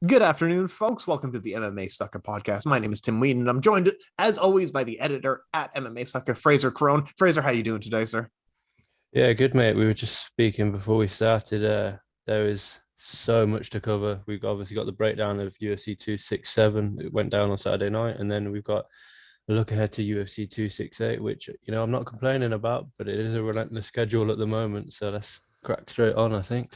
Good afternoon, folks. Welcome to the MMA Sucka podcast. My name is Tim Wheaton, and I'm joined, as always, by the editor at MMA Sucka, Frazer Krohn. Frazer, how you doing today, sir? Yeah, good mate. We were just speaking before we started. There is so much to cover. We've obviously got the breakdown of UFC 267. It went down on Saturday night, and then we've got a look ahead to UFC 268, which I'm not complaining about, but it is a relentless schedule at the moment. So let's crack straight on, I think.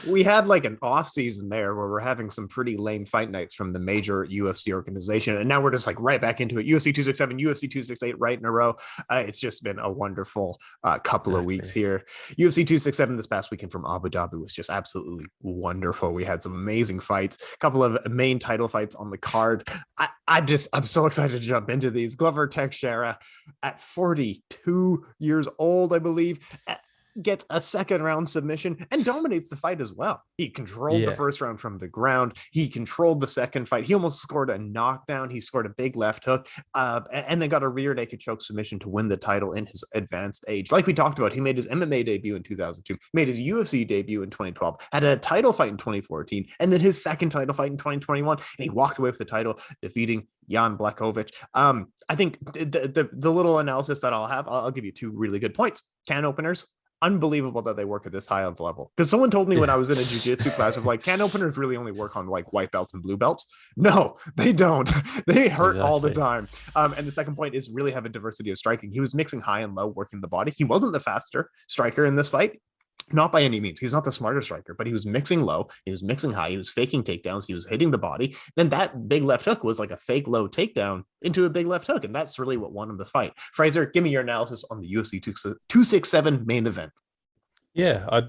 We had like an off season there where we're having some pretty lame fight nights from the major UFC organization, and now we're just like right back into it. UFC 267, UFC 268, right in a row. It's just been a wonderful couple of weeks Exactly. here. UFC 267 this past weekend from Abu Dhabi was just absolutely wonderful. We had some amazing fights, a couple of main title fights on the card. I'm so excited to jump into these. Glover Teixeira at 42 years old, I believe, gets a second round submission and dominates the fight as well. He controlled the Yeah. first round from the ground. He controlled the second fight. He almost scored a knockdown. He scored a big left hook, and then got a rear naked choke submission to win the title in his advanced age. Like we talked about, he made his MMA debut in 2002, made his UFC debut in 2012, had a title fight in 2014, and then his second title fight in 2021, and he walked away with the title, defeating Jan Błachowicz. I think the little analysis that I'll give you two really good points. Can openers, unbelievable that they work at this high of level. Because someone told me when I was in a jiu-jitsu class of like, can openers really only work on like white belts and blue belts? No, they don't. They hurt all the Exactly. time. And the second point is really have a diversity of striking. He was mixing high and low, working the body. He wasn't the faster striker in this fight. Not by any means. He's not the smarter striker, but he was mixing low. He was mixing high. He was faking takedowns. He was hitting the body. Then that big left hook was like a fake low takedown into a big left hook. And that's really what won him the fight. Frazer, give me your analysis on the UFC 267 main event. Yeah, I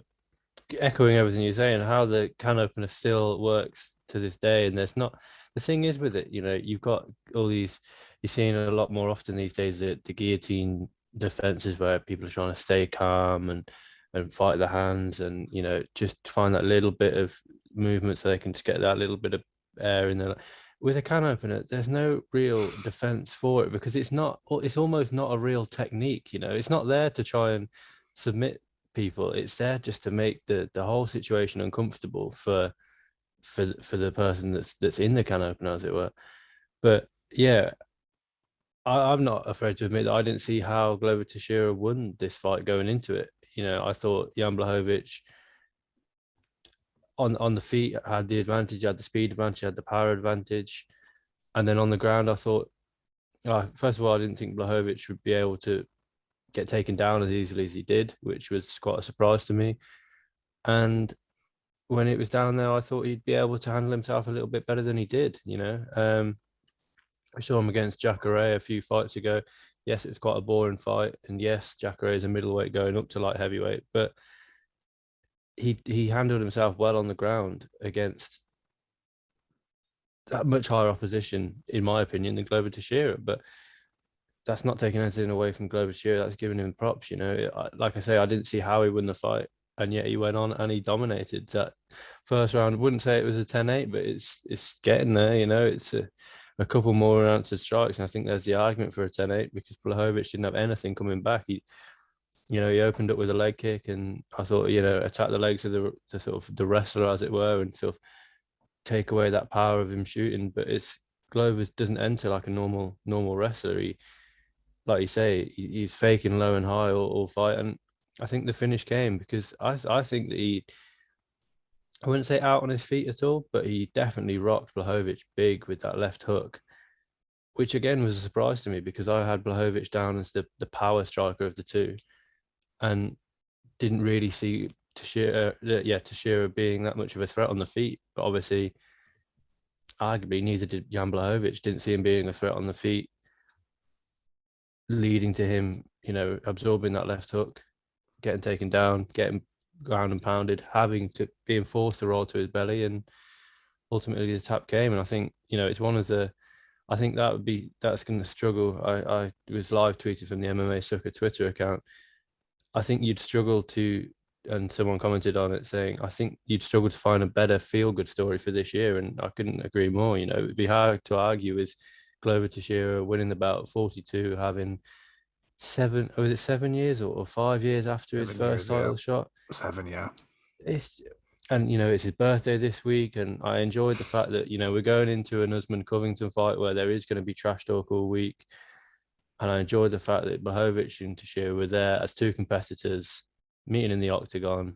echoing everything you're saying, how the can opener still works to this day. And there's not the thing is with it, you've got all these, you're seeing a lot more often these days the guillotine defenses where people are trying to stay calm and fight the hands and just find that little bit of movement so they can just get that little bit of air in there. With a can opener, there's no real defense for it because it's almost not a real technique, it's not there to try and submit people. It's there just to make the whole situation uncomfortable for the person that's in the can opener, as it were. But yeah, I'm not afraid to admit that I didn't see how Glover Teixeira won this fight going into it. I thought Jan Błachowicz on the feet had the advantage, had the speed advantage, had the power advantage, and then on the ground, I thought, first of all, I didn't think Błachowicz would be able to get taken down as easily as he did, which was quite a surprise to me. And when it was down there, I thought he'd be able to handle himself a little bit better than he did. I saw him against Jacare a few fights ago. Yes, it was quite a boring fight, and yes, Jacare is a middleweight going up to light heavyweight, but he handled himself well on the ground against that much higher opposition, in my opinion, than Glover Teixeira. But that's not taking anything away from Glover Teixeira. That's giving him props. Like I say, I didn't see how he won the fight, and yet he went on and he dominated that first round. I wouldn't say it was a 10-8, but it's getting there. It's a couple more unanswered strikes, and I think there's the argument for a 10-8 because Błachowicz didn't have anything coming back. He opened up with a leg kick, and I thought, attack the legs of the sort of the wrestler, as it were, and sort of take away that power of him shooting. But it's Glover doesn't enter like a normal wrestler. He, like you say, he's faking low and high all fight, and I think the finish came because I think that I wouldn't say out on his feet at all, but he definitely rocked Błachowicz big with that left hook, which again was a surprise to me because I had Błachowicz down as the power striker of the two, and didn't really see Teixeira being that much of a threat on the feet. But obviously, arguably, neither did Jan Błachowicz. Didn't see him being a threat on the feet, leading to him, absorbing that left hook, getting taken down, getting ground and pounded, having to being forced to roll to his belly, and ultimately the tap came. And I think it's one of the. I think that's going to struggle. I was live tweeted from the MMA Sucka Twitter account. I think you'd struggle to, and someone commented on it saying, I think you'd struggle to find a better feel good story for this year. And I couldn't agree more. It'd be hard to argue with Glover Teixeira winning the belt at 42, having was it 7 years or 5 years after his 7 first years, yeah. title shot? Seven, yeah. It's And, it's his birthday this week. And I enjoyed the fact that, we're going into an Usman Covington fight where there is going to be trash talk all week. And I enjoyed the fact that Błachowicz and Teixeira were there as two competitors meeting in the octagon.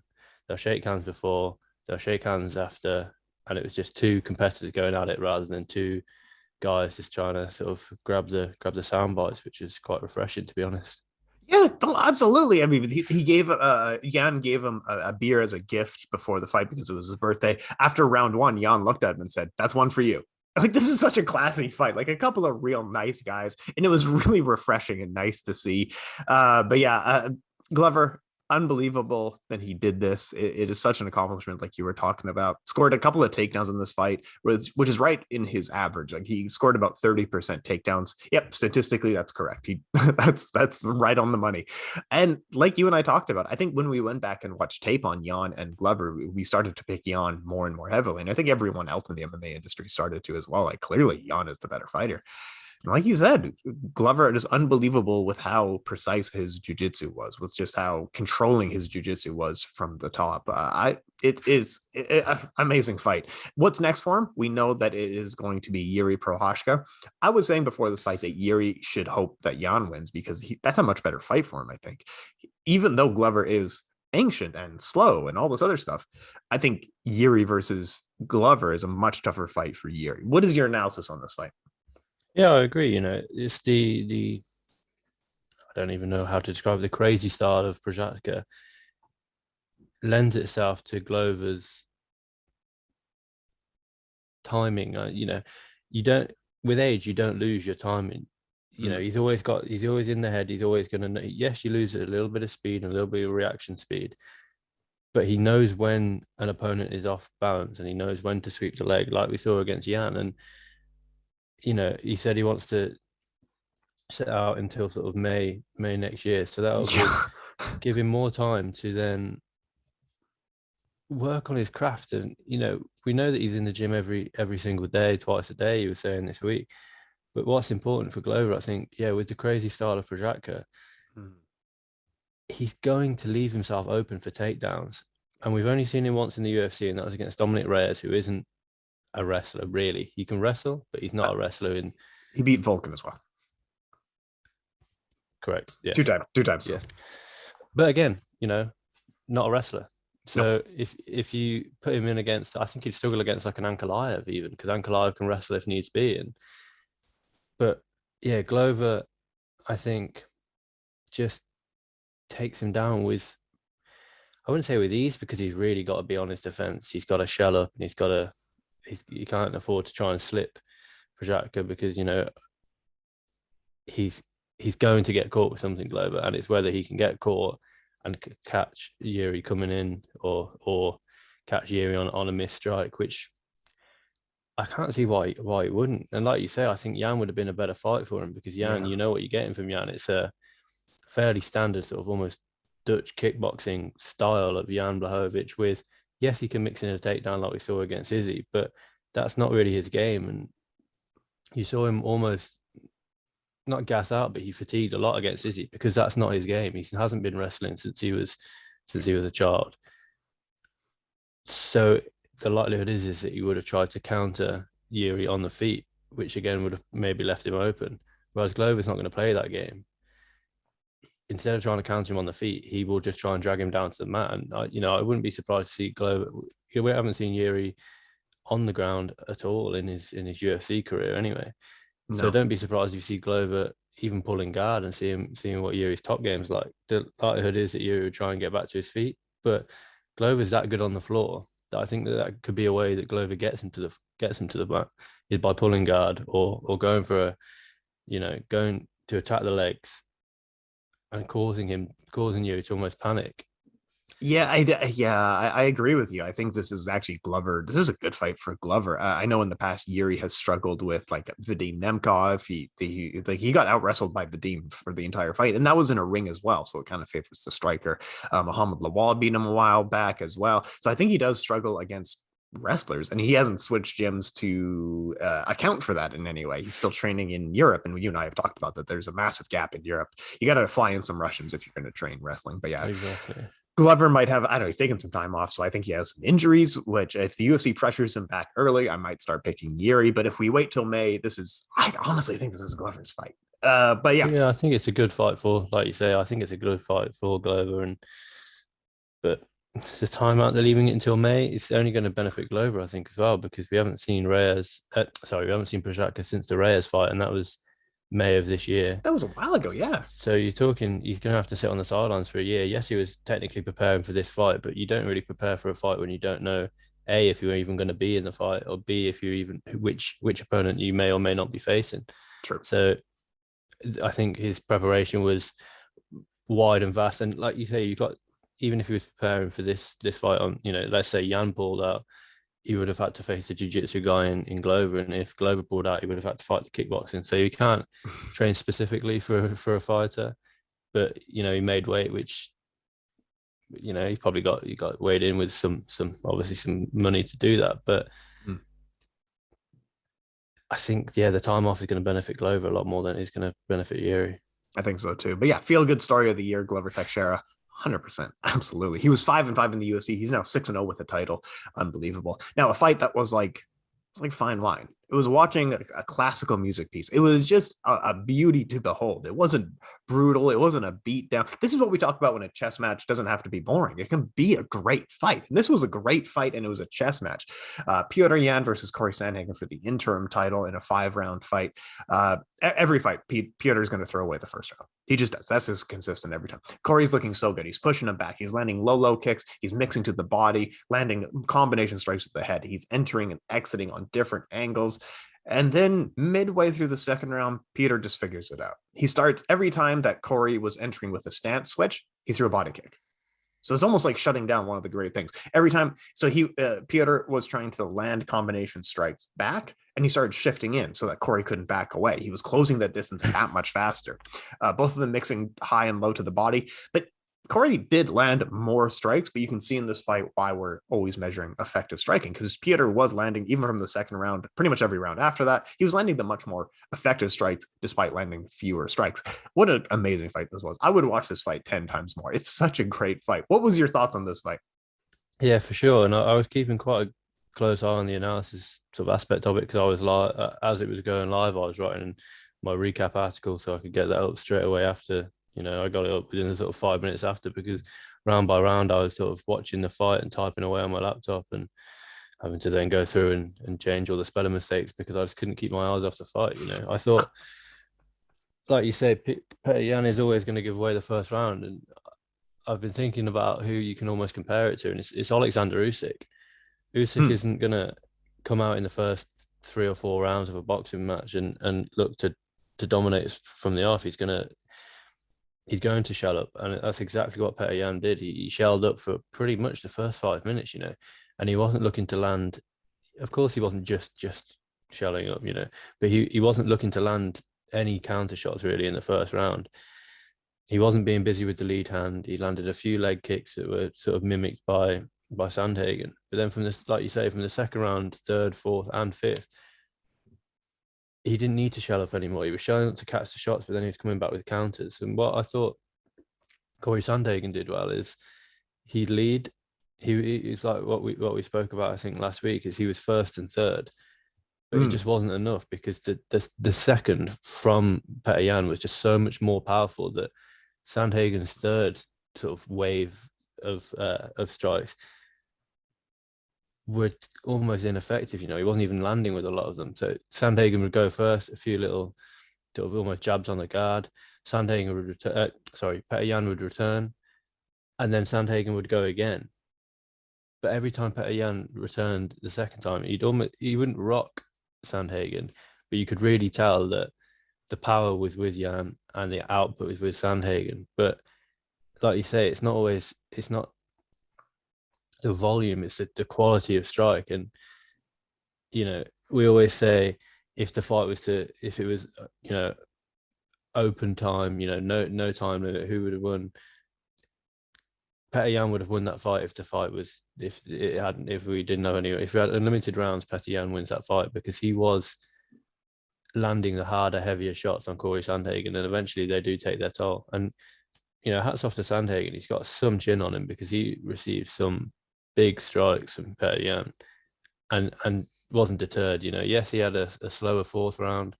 They'll shake hands before, they'll shake hands after. And it was just two competitors going at it rather than two guys just trying to sort of grab the sound bites, which is quite refreshing, to be honest. Yeah, absolutely. I mean, he gave Jan gave him a beer as a gift before the fight because it was his birthday. After round one, Jan looked at him and said, "That's one for you." Like, this is such a classy fight, like a couple of real nice guys, and it was really refreshing and nice to see. But yeah, Glover, unbelievable that he did this. It is such an accomplishment, like you were talking about. Scored a couple of takedowns in this fight, which is right in his average. Like, he scored about 30% takedowns. Yep, statistically that's correct. That's right on the money. And like you and I talked about, I think when we went back and watched tape on Yan and Glover, we started to pick Yan more and more heavily, and I think everyone else in the MMA industry started to as well. Like, clearly Yan is the better fighter. Like you said, Glover is unbelievable with how precise his jiu-jitsu was, with just how controlling his jiu-jitsu was from the top. It is an amazing fight. What's next for him? We know that it is going to be Yuri Prochazka. I was saying before this fight that Yuri should hope that Yan wins because that's a much better fight for him, I think. Even though Glover is ancient and slow and all this other stuff, I think Yuri versus Glover is a much tougher fight for Yuri. What is your analysis on this fight? Yeah, I agree. It's the I don't even know how to describe the crazy style of Prochazka lends itself to Glover's timing. You don't, with age, you don't lose your timing. He's always in the head. He's always going to know. Yes, you lose a little bit of speed and a little bit of reaction speed, but he knows when an opponent is off balance and he knows when to sweep the leg, like we saw against Yan. And he said he wants to set out until sort of May next year. So that'll give him more time to then work on his craft. And, we know that he's in the gym every single day, twice a day, he was saying this week. But what's important for Glover, I think, with the crazy style of Prochazka, he's going to leave himself open for takedowns. And we've only seen him once in the UFC, and that was against Dominic Reyes, who isn't a wrestler, really. He can wrestle, but he's not a wrestler. He beat Volkan as well. Correct. Yes. Two times. Yes. But again, not a wrestler. So if you put him in against, I think he'd struggle against like an Ankalaev even, because Ankalaev can wrestle if needs be. But Glover, I think, just takes him down with, I wouldn't say with ease, because he's really got to be on his defense. He's got to shell up, and he can't afford to try and slip Prochazka, because he's going to get caught with something, Glover, and it's whether he can get caught and catch Yuri coming in or catch Yuri on a missed strike, which I can't see why he wouldn't. And like you say, I think Yan would have been a better fight for him, because Yan, you know what you're getting from Yan. It's a fairly standard sort of almost Dutch kickboxing style of Jan Błachowicz with, yes, he can mix in a takedown like we saw against Izzy, but that's not really his game. And you saw him almost not gas out, but he fatigued a lot against Izzy, because that's not his game. He hasn't been wrestling since he was a child. So the likelihood is that he would have tried to counter Yuri on the feet, which again would have maybe left him open. Whereas Glover's not going to play that game. Instead of trying to counter him on the feet, he will just try and drag him down to the mat. And I wouldn't be surprised to see Glover. We haven't seen Yuri on the ground at all in his UFC career anyway. No. So don't be surprised if you see Glover even pulling guard and seeing what Yuri's top game's like. The likelihood is that Yuri would try and get back to his feet, but Glover's that good on the floor that I think that could be a way that Glover gets him to the mat, is by pulling guard or going for going to attack the legs and causing Yuri to almost panic. Yeah, I agree with you. I think this is actually Glover. This is a good fight for Glover. I know in the past Yuri has struggled with like Vadim Nemkov. He got out wrestled by Vadim for the entire fight, and that was in a ring as well. So it kind of favors the striker. Muhammad Lawal beat him a while back as well. So I think he does struggle against wrestlers, and he hasn't switched gyms to account for that in any way. He's still training in Europe, and you and I have talked about that. There's a massive gap in Europe. You got to fly in some Russians if you're going to train wrestling. But yeah, exactly. Glover might have, I don't know, he's taken some time off, so I think he has some injuries, which if the UFC pressures him back early, I might start picking Yuri. But if we wait till May, I honestly think this is Glover's fight. But yeah. I think it's a good fight for, like you say, I think it's a good fight for Glover. But the time out they're leaving it until May, it's only going to benefit Glover, I think, as well, because we haven't seen we haven't seen Prochazka since the Reyes fight, and that was May of this year. That was a while ago, yeah. So you're going to have to sit on the sidelines for a year. Yes, he was technically preparing for this fight, but you don't really prepare for a fight when you don't know, A, if you're even going to be in the fight, or B, if you're even which opponent you may or may not be facing. True. So I think his preparation was wide and vast. And like you say, even if he was preparing for this fight on, let's say Yan pulled out, he would have had to face the jiu-jitsu guy in Glover, and if Glover pulled out, he would have had to fight the kickboxing. So you can't train specifically for a fighter, but he made weight, which he probably got weighed in with some obviously some money to do that. But I think the time off is going to benefit Glover a lot more than it's going to benefit Yuri. I think so too. But yeah, feel good story of the year, Glover Teixeira. 100%. Absolutely. He was 5-5 in the UFC. He's now 6-0 with a title. Unbelievable. Now, a fight that was like fine wine. It was watching a classical music piece. It was just a beauty to behold. It wasn't brutal. It wasn't a beat down. This is what we talk about when a chess match doesn't have to be boring. It can be a great fight. And this was a great fight, and it was a chess match. Petr Yan versus Cory Sandhagen for the interim title in a 5-round fight. Every fight, Petr is going to throw away the first round. He just does. That's just consistent every time. Cory's looking so good. He's pushing him back. He's landing low kicks. He's mixing to the body, landing combination strikes with the head. He's entering and exiting on different angles. And then midway through the second round, Petr just figures it out. He starts every time that Cory was entering with a stance switch, he threw a body kick. So it's almost like shutting down one of the great things. Every time, so Petr was trying to land combination strikes back, and he started shifting in so that Cory couldn't back away. He was closing that distance that much faster. Both of them mixing high and low to the body. But Cory did land more strikes, but you can see in this fight why we're always measuring effective striking, because Petr was landing, even from the second round, pretty much every round after that, he was landing the much more effective strikes despite landing fewer strikes. What an amazing fight this was. I would watch this fight 10 times more. It's such a great fight. What was your thoughts on this fight? Yeah, for sure. And I was keeping quite a close eye on the analysis sort of aspect of it, because I was as it was going live, I was writing my recap article so I could get that up straight away after. I got it up within the sort of 5 minutes after, because round by round, I was sort of watching the fight and typing away on my laptop and having to then go through and change all the spelling mistakes because I just couldn't keep my eyes off the fight. I thought, like you say, Petr Yan is always going to give away the first round. And I've been thinking about who you can almost compare it to, and it's Alexander Usyk. Usyk isn't going to come out in the first 3 or 4 rounds of a boxing match and look to dominate from the off. He's going to shell up, and that's exactly what Petr Yan did. He shelled up for pretty much the first 5 minutes, and he wasn't looking to land. Of course, he wasn't just shelling up, but he wasn't looking to land any counter shots really in the first round. He wasn't being busy with the lead hand. He landed a few leg kicks that were sort of mimicked by Sandhagen. But then from this, like you say, from the second round, third, fourth, and fifth, he didn't need to shell up anymore. He was shelling up to catch the shots, but then he was coming back with counters. And what I thought Cory Sandhagen did well is he'd lead. He's like what we spoke about, I think, last week, is he was first and third, but it just wasn't enough, because the second from Petr Yan was just so much more powerful that Sandhagen's third sort of wave of strikes were almost ineffective. He wasn't even landing with a lot of them. So Sandhagen would go first, a few little sort of almost jabs on the guard. Sandhagen would return. Petr Yan would return, and then Sandhagen would go again. But every time Petr Yan returned the second time, he wouldn't rock Sandhagen, but you could really tell that the power was with Yan and the output was with Sandhagen. But like you say, it's not the volume, it's the quality of strike. And we always say, if it was open time, no time limit, who would have won? Petr Yan would have won that fight if we didn't have any. If we had unlimited rounds, Petr Yan wins that fight, because he was landing the harder, heavier shots on Cory Sandhagen, and eventually they do take their toll. And hats off to Sandhagen. He's got some chin on him because he received some big strikes from Petr Yan and wasn't deterred. Yes, he had a slower fourth round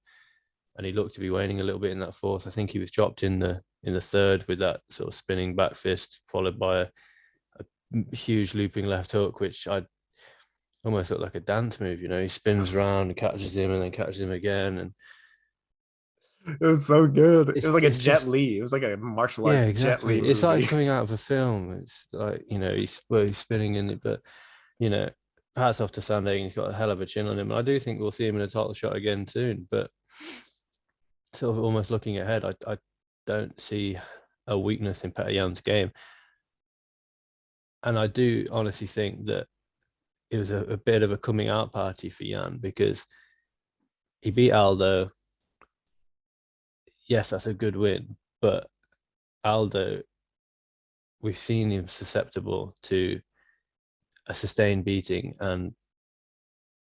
and he looked to be waning a little bit in that fourth. I think he was dropped in the third with that sort of spinning back fist, followed by a huge looping left hook, which I almost looked like a dance move. He spins around and catches him and then catches him again. And it was so good. It was like a Jet just, Li. It was like a martial yeah, arts exactly. Jet Li It's movie. like something out of a film. It's like, he's spinning in it, but, hats off to Sandhagen. He's got a hell of a chin on him. And I do think we'll see him in a title shot again soon, but sort of almost looking ahead, I don't see a weakness in Petr Yan's game. And I do honestly think that it was a bit of a coming out party for Yan because he beat Aldo. Yes, that's a good win, but Aldo, we've seen him susceptible to a sustained beating and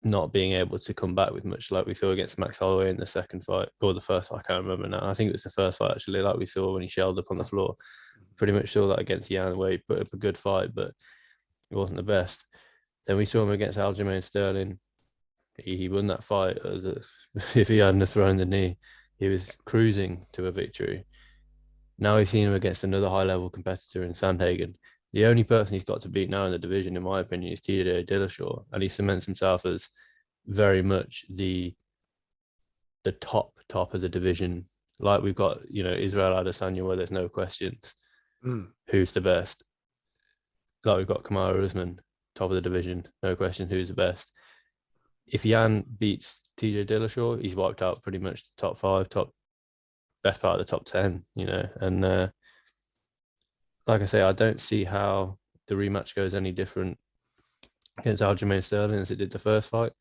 not being able to come back with much, like we saw against Max Holloway in the second fight, or the first fight, I can't remember now. I think it was the first fight, actually, like we saw when he shelled up on the floor. Pretty much saw that against Yan, where he put up a good fight, but it wasn't the best. Then we saw him against Aljamain Sterling. He won that fight if he hadn't thrown the knee. He was cruising to a victory. Now we've seen him against another high-level competitor in Sandhagen. The only person he's got to beat now in the division, in my opinion, is TJ Dillashaw, and he cements himself as very much the top of the division. Like we've got, Israel Adesanya, where there's no questions. Who's the best? Like we've got Kamaru Usman, top of the division, no question who's the best. If Yan beats TJ Dillashaw, he's wiped out pretty much the top 5, best part of the top 10, and like I say, I don't see how the rematch goes any different against Aljamain Sterling as it did the first fight,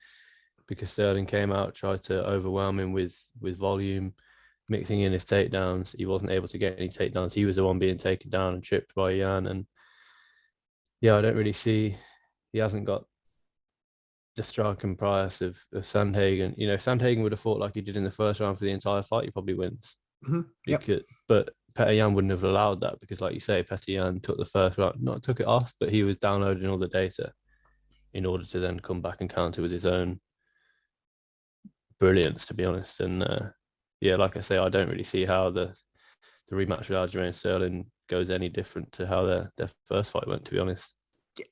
because Sterling came out, tried to overwhelm him with volume, mixing in his takedowns. He wasn't able to get any takedowns. He was the one being taken down and tripped by Yan. And yeah, I don't really see, he hasn't got the striking price of Sandhagen. Sandhagen would have fought like he did in the first round for the entire fight, he probably wins. Yep. But Petr Yan wouldn't have allowed that because, like you say, Petr Yan took the first round, not took it off, but he was downloading all the data in order to then come back and counter with his own brilliance, to be honest. And yeah, like I say, I don't really see how the rematch with Aljamain Sterling goes any different to how their first fight went, to be honest.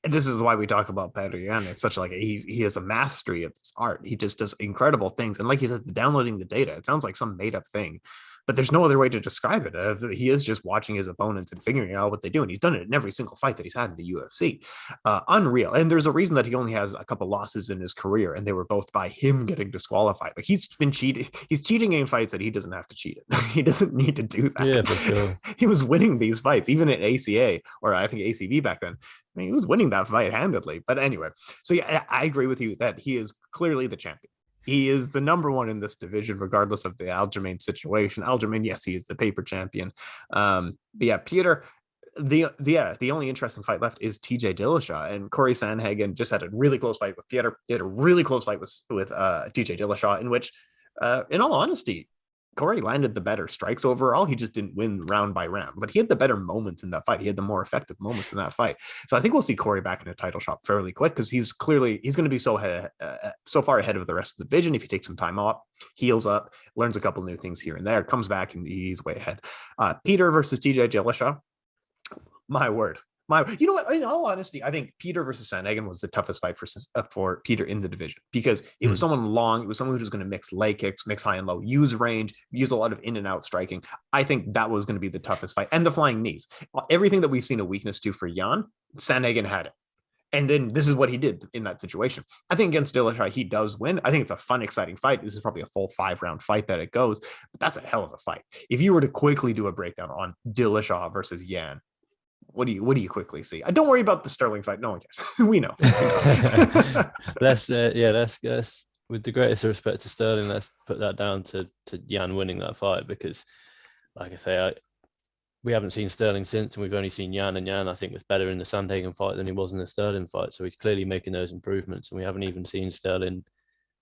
This is why we talk about Petr Yan. It's such like he has a mastery of this art. He just does incredible things. And like you said, downloading the data, it sounds like some made up thing, but there's no other way to describe it. He is just watching his opponents and figuring out what they do. And he's done it in every single fight that he's had in the UFC. Unreal. And there's a reason that he only has a couple losses in his career, and they were both by him getting disqualified. Like he's been cheating. He's cheating in fights that he doesn't have to cheat in. He doesn't need to do that. Yeah, for sure. He was winning these fights, even at ACA, or I think ACV back then. I mean, he was winning that fight handedly. But anyway, so yeah, I agree with you that he is clearly the champion. He is the number one in this division, regardless of the Aljamain situation. Aljamain, yes, he is the paper champion. But yeah, Peter, the only interesting fight left is TJ Dillashaw, and Cory Sandhagen just had a really close fight with Peter. He had a really close fight with TJ Dillashaw, in which, in all honesty, Cory landed the better strikes overall. He just didn't win round by round, but he had the better moments in that fight. He had the more effective moments in that fight. So I think we'll see Cory back in a title shot fairly quick, because he's going to be so far ahead of the rest of the division. If he takes some time off, heals up, learns a couple new things here and there, comes back, and he's way ahead. Peter versus TJ Dillashaw. My word. You know what? In all honesty, I think Peter versus Sandhagen was the toughest fight for Peter in the division, because it was someone long. It was someone who was going to mix leg kicks, mix high and low, use range, use a lot of in and out striking. I think that was going to be the toughest fight. And the flying knees. Everything that we've seen a weakness to for Yan, Sandhagen had it. And then this is what he did in that situation. I think against Dillashaw, he does win. I think it's a fun, exciting fight. This is probably a full 5-round fight that it goes, but that's a hell of a fight. If you were to quickly do a breakdown on Dillashaw versus Yan, what do you quickly see? Don't worry about the Sterling fight. No one cares. We know. Let's with the greatest respect to Sterling, let's put that down to Yan winning that fight, because, like I say, we haven't seen Sterling since, and we've only seen Yan, and Yan, I think, was better in the Sandhagen fight than he was in the Sterling fight. So he's clearly making those improvements, and we haven't even seen Sterling.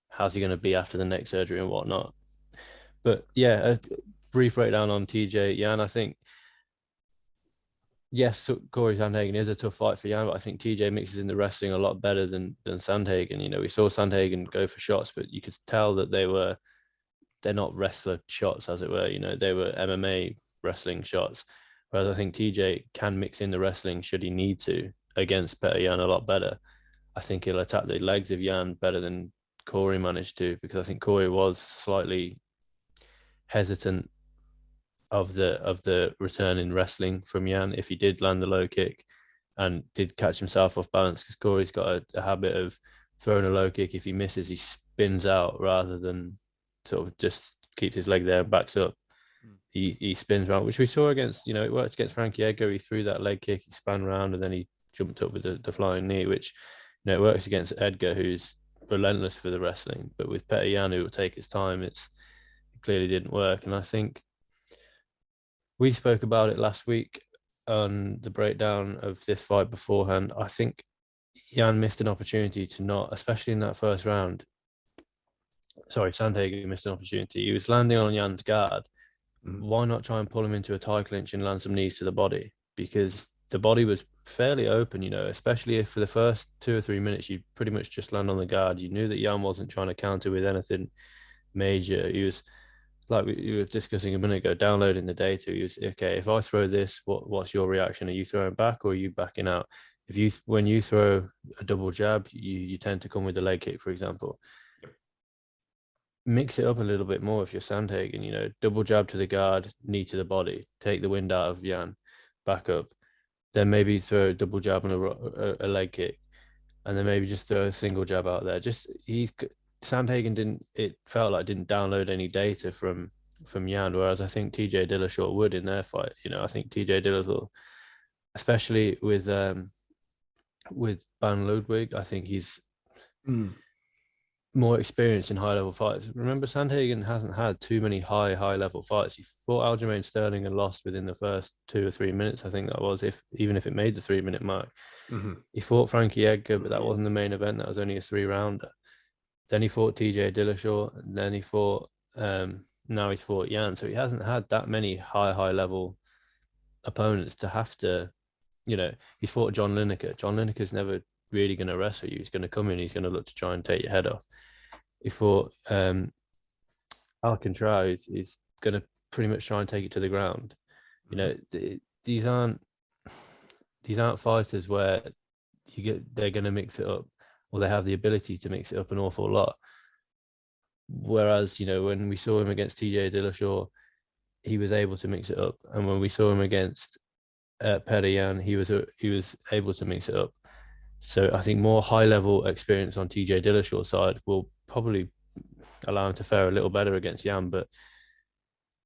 How's he going to be after the neck surgery and whatnot? But yeah, a brief breakdown on TJ Yan. I think yes, so Cory Sandhagen is a tough fight for Yan, but I think TJ mixes in the wrestling a lot better than Sandhagen. You know, we saw Sandhagen go for shots, but you could tell that they're not wrestler shots, as it were. You know, they were MMA wrestling shots. Whereas I think TJ can mix in the wrestling should he need to against Petr Yan a lot better. I think he'll attack the legs of Yan better than Cory managed to, because I think Cory was slightly hesitant of the return in wrestling from Yan if he did land the low kick and did catch himself off balance, because Cory's got a habit of throwing a low kick. If he misses, he spins out rather than sort of just keeps his leg there and backs up. He spins around, which we saw against, you know, it worked against Frankie Edgar. He threw that leg kick, he span around, and then he jumped up with the flying knee, which, you know, it works against Edgar, who's relentless for the wrestling. But with Petr Yan, who will take his time, it clearly didn't work. And I think we spoke about it last week on the breakdown of this fight beforehand. I think Yan missed an opportunity to not, especially in that first round. Sorry, Sandhagen missed an opportunity. He was landing on Yan's guard. Why not try and pull him into a tie clinch and land some knees to the body? Because the body was fairly open, you know, especially if for the first 2 or 3 minutes you pretty much just land on the guard. You knew that Yan wasn't trying to counter with anything major. He was, like we were discussing a minute ago, downloading the data. He was, okay, if I throw this, what's your reaction? Are you throwing back or are you backing out? When you throw a double jab, you tend to come with a leg kick, for example. Mix it up a little bit more if you're Sandhagen, you know, double jab to the guard, knee to the body, take the wind out of Yan, back up, then maybe throw a double jab and a leg kick, and then maybe just throw a single jab out there. Sandhagen didn't download any data from Yan, whereas I think TJ Dillashaw would in their fight. You know, I think TJ Dillashaw, especially with Ban Ludwig, I think he's more experienced in high level fights. Remember, Sandhagen hasn't had too many high level fights. He fought Aljamain Sterling and lost within the first 2 or 3 minutes. I think that was, even if it made the 3-minute mark. He fought Frankie Edgar, but that wasn't the main event. That was only a 3-rounder. Then he fought TJ Dillashaw, and then he fought now he's fought Yan. So he hasn't had that many high level opponents to have to, you know, he's fought John Lineker. John Lineker's never really going to wrestle you. He's going to come in, he's going to look to try and take your head off. He fought Alcantara, he's going to pretty much try and take it to the ground. You know, these aren't fighters where they're going to mix it up, or they have the ability to mix it up an awful lot. Whereas, you know, when we saw him against TJ Dillashaw, he was able to mix it up, and when we saw him against Petr Yan, he was able to mix it up. So I think more high-level experience on TJ Dillashaw's side will probably allow him to fare a little better against Yan, but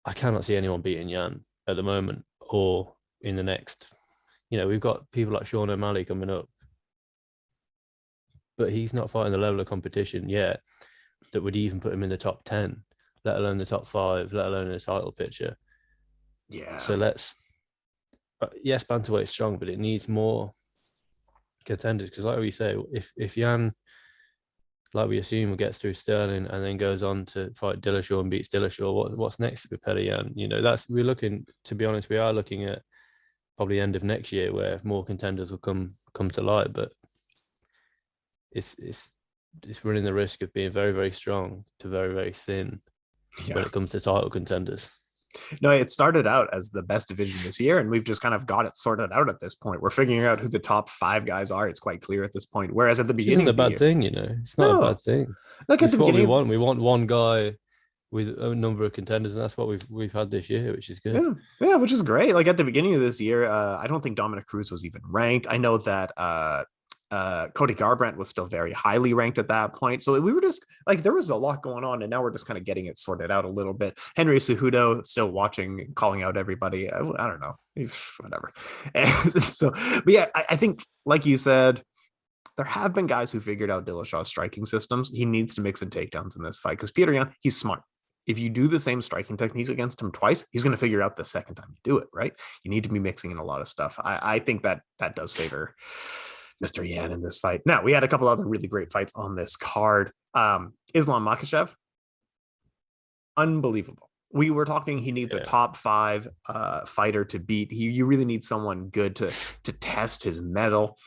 I cannot see anyone beating Yan at the moment or in the next. You know, we've got people like Sean O'Malley coming up, but he's not fighting the level of competition yet that would even put him in the top 10, let alone the top 5, let alone in the title picture. Yeah. So yes, bantamweight's strong, but it needs more contenders, because like we say, if Yan, like we assume, gets through Sterling and then goes on to fight Dillashaw and beats Dillashaw, what's next for Petr Yan? You know, to be honest, we are looking at probably end of next year where more contenders will come to light, but it's running the risk of being very, very strong to very, very thin when it comes to title contenders. No, it started out as the best division this year, and we've just kind of got it sorted out at this point. We're figuring out who the top 5 guys are. It's quite clear at this point. Whereas at the beginning, isn't a bad thing, you know. It's not a bad thing. Like at the beginning, we want. We want one guy with a number of contenders, and that's what we've had this year, which is good. Yeah, which is great. Like at the beginning of this year, I don't think Dominic Cruz was even ranked. I know that Cody Garbrandt was still very highly ranked at that point. So we were just like, there was a lot going on, and now we're just kind of getting it sorted out a little bit. Henry Cejudo still watching, calling out everybody. I don't know, whatever. So, but yeah, I think, like you said, there have been guys who figured out Dillashaw's striking systems. He needs to mix in takedowns in this fight, because Petr Yan, he's smart. If you do the same striking techniques against him twice, he's going to figure out the second time you do it, right? You need to be mixing in a lot of stuff. I think that does favor Mr. Yan in this fight. Now, we had a couple other really great fights on this card. Islam Makhachev, unbelievable. We were talking, he needs a top 5 fighter to beat. You really need someone good to test his mettle.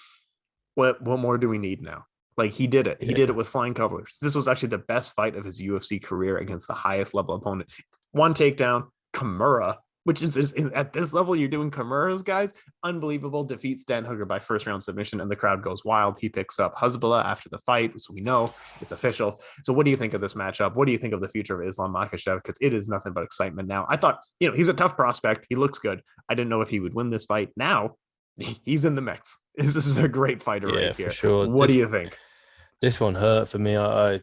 What more do we need now? Like, he did it. He did it with flying colors. This was actually the best fight of his UFC career against the highest level opponent. One takedown, Kimura, which is at this level, you're doing Kimura's, guys. Unbelievable. Defeats Dan Hooker by first round submission, and the crowd goes wild. He picks up Hezbollah after the fight, so we know it's official. So what do you think of this matchup? What do you think of the future of Islam Makhachev? Because it is nothing but excitement now. I thought, he's a tough prospect. He looks good. I didn't know if he would win this fight. Now he's in the mix. This is a great fighter right here. For sure. What do you think? This one hurt for me. I'm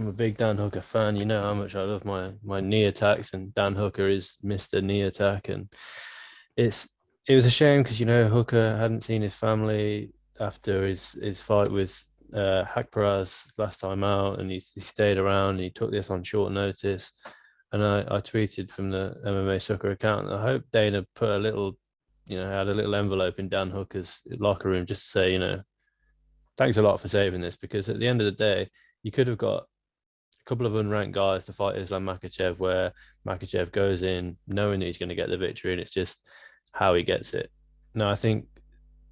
a big Dan Hooker fan. You know how much I love my knee attacks, and Dan Hooker is Mr. Knee Attack. And it was a shame because, Hooker hadn't seen his family after his fight with Haqparast last time out, and he stayed around. And he took this on short notice. And I tweeted from the MMA Sucka account, I hope Dana put a little, had a little envelope in Dan Hooker's locker room just to say, thanks a lot for saving this, because at the end of the day, you could have got a couple of unranked guys to fight Islam Makhachev, where Makhachev goes in knowing that he's going to get the victory, and it's just how he gets it. No, I think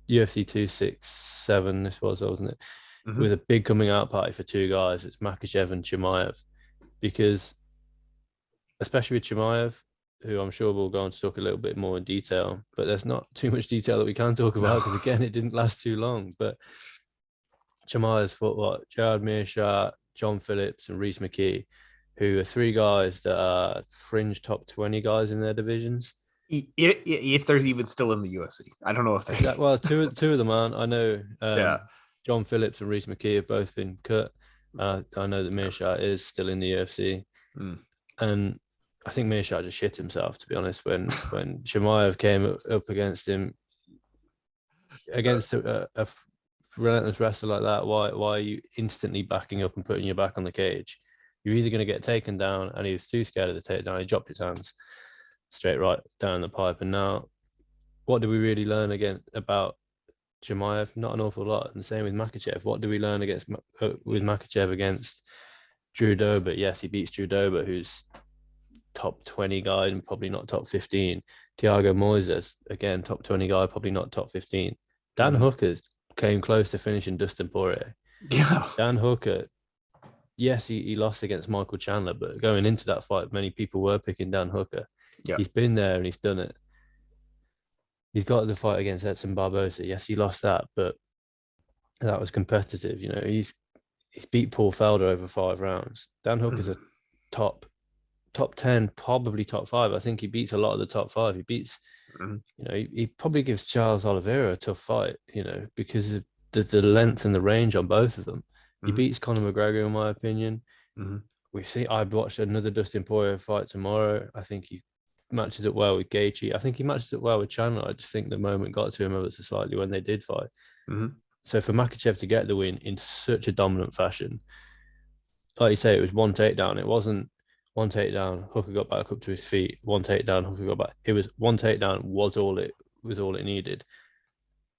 UFC 267, this was, wasn't it? Mm-hmm. With a big coming out party for two guys, it's Makhachev and Chimaev, because especially with Chimaev, who I'm sure we'll go on to talk a little bit more in detail, but there's not too much detail that we can talk about because, again, it didn't last too long. But Chimaev's fought Jared Meerschaert, John Phillips, and Reese McKee, who are three guys that are fringe top 20 guys in their divisions. If they're even still in the UFC. I don't know if they... Well, two of them aren't. I know John Phillips and Reese McKee have both been cut. I know that Meerschaert is still in the UFC. And I think Meerschaert just shit himself, to be honest, when Chimaev came up against him, against a relentless wrestler like that. Why are you instantly backing up and putting your back on the cage? You're either going to get taken down, and he was too scared of the takedown. He dropped his hands straight right down the pipe. And now, what do we really learn again about Chimaev? Not an awful lot. And the same with Makhachev. What do we learn with Makhachev against Drew Dober? Yes, he beats Drew Dober, who's top 20 guy and probably not top 15. Thiago Moises, again, top 20 guy, probably not top 15. Dan Hooker came close to finishing Dustin Poirier. Yeah. Dan Hooker, yes, he lost against Michael Chandler, but going into that fight, many people were picking Dan Hooker. Yeah. He's been there and he's done it. He's got the fight against Edson Barbosa. Yes, he lost that, but that was competitive. He's beat Paul Felder over 5 rounds. Dan Hooker's a top 10, probably top 5. I think he beats a lot of the top 5. He beats, he probably gives Charles Oliveira a tough fight, because of the length and the range on both of them. He beats Conor McGregor, in my opinion. I've watched another Dustin Poirier fight tomorrow. I think he matches it well with Gaethje. I think he matches it well with Chandler. I just think the moment got to him ever so slightly when they did fight. So for Makhachev to get the win in such a dominant fashion, like you say, it was one takedown. It wasn't one takedown, Hooker got back up to his feet. One takedown, Hooker got back. It was one takedown was all it needed.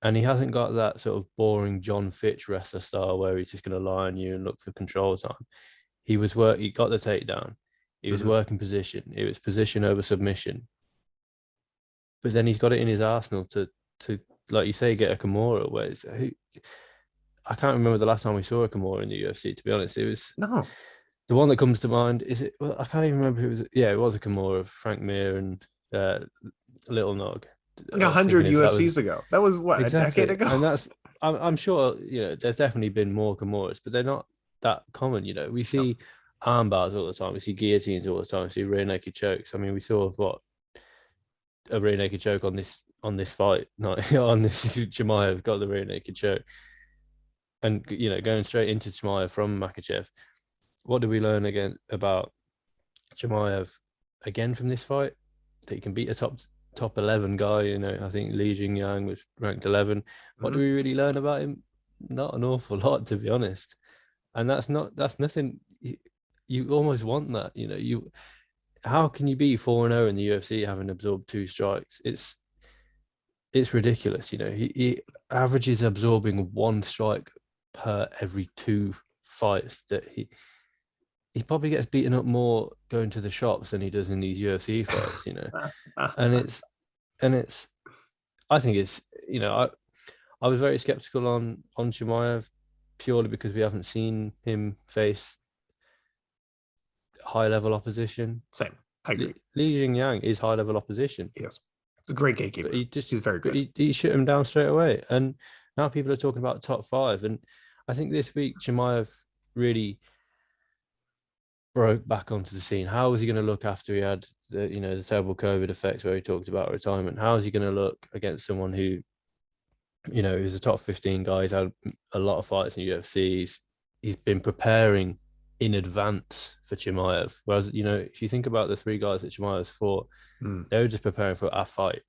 And he hasn't got that sort of boring John Fitch wrestler style where he's just going to lie on you and look for control time. He got the takedown. He was working position. It was position over submission. But then he's got it in his arsenal to like you say, get a Kimura. I can't remember the last time we saw a Kimura in the UFC, to be honest. It was... No. The one that comes to mind, is it? Well, I can't even remember who it was. Yeah, it was a Kimura, Frank Mir and Little Nog. 100 UFCs ago. That was what, exactly. a decade ago? And that's, I'm sure, there's definitely been more Kimuras, but they're not that common. We see arm bars all the time. We see guillotines all the time. We see rear naked chokes. I mean, we saw a rear naked choke on this fight, not on this. Chimaev got the rear naked choke, and going straight into Chimaev from Makhachev. What do we learn again about Chimaev again from this fight? That he can beat a top 11 guy. I think Li Jingyang was ranked 11. What do we really learn about him? Not an awful lot, to be honest. And that's nothing. You almost want that. How can you be 4-0 in the UFC having absorbed 2 strikes? It's ridiculous. He averages absorbing 1 strike per every 2 fights that he probably gets beaten up more going to the shops than he does in these UFC fights, and it's I think it's, I was very skeptical on Chimaev purely because we haven't seen him face high level opposition. Same. I agree. Li Jingliang is high level opposition. Yes. It's a great gatekeeper. But he's very good. But he shut him down straight away. And now people are talking about top 5. And I think this week Chimaev really broke back onto the scene. How was he going to look after he had the terrible COVID effects where he talked about retirement? How is he going to look against someone who, is a top 15 guy? He's had a lot of fights in UFC. He's been preparing in advance for Chimaev. Whereas, if you think about the 3 guys that Chimaev's fought, they were just preparing for a fight.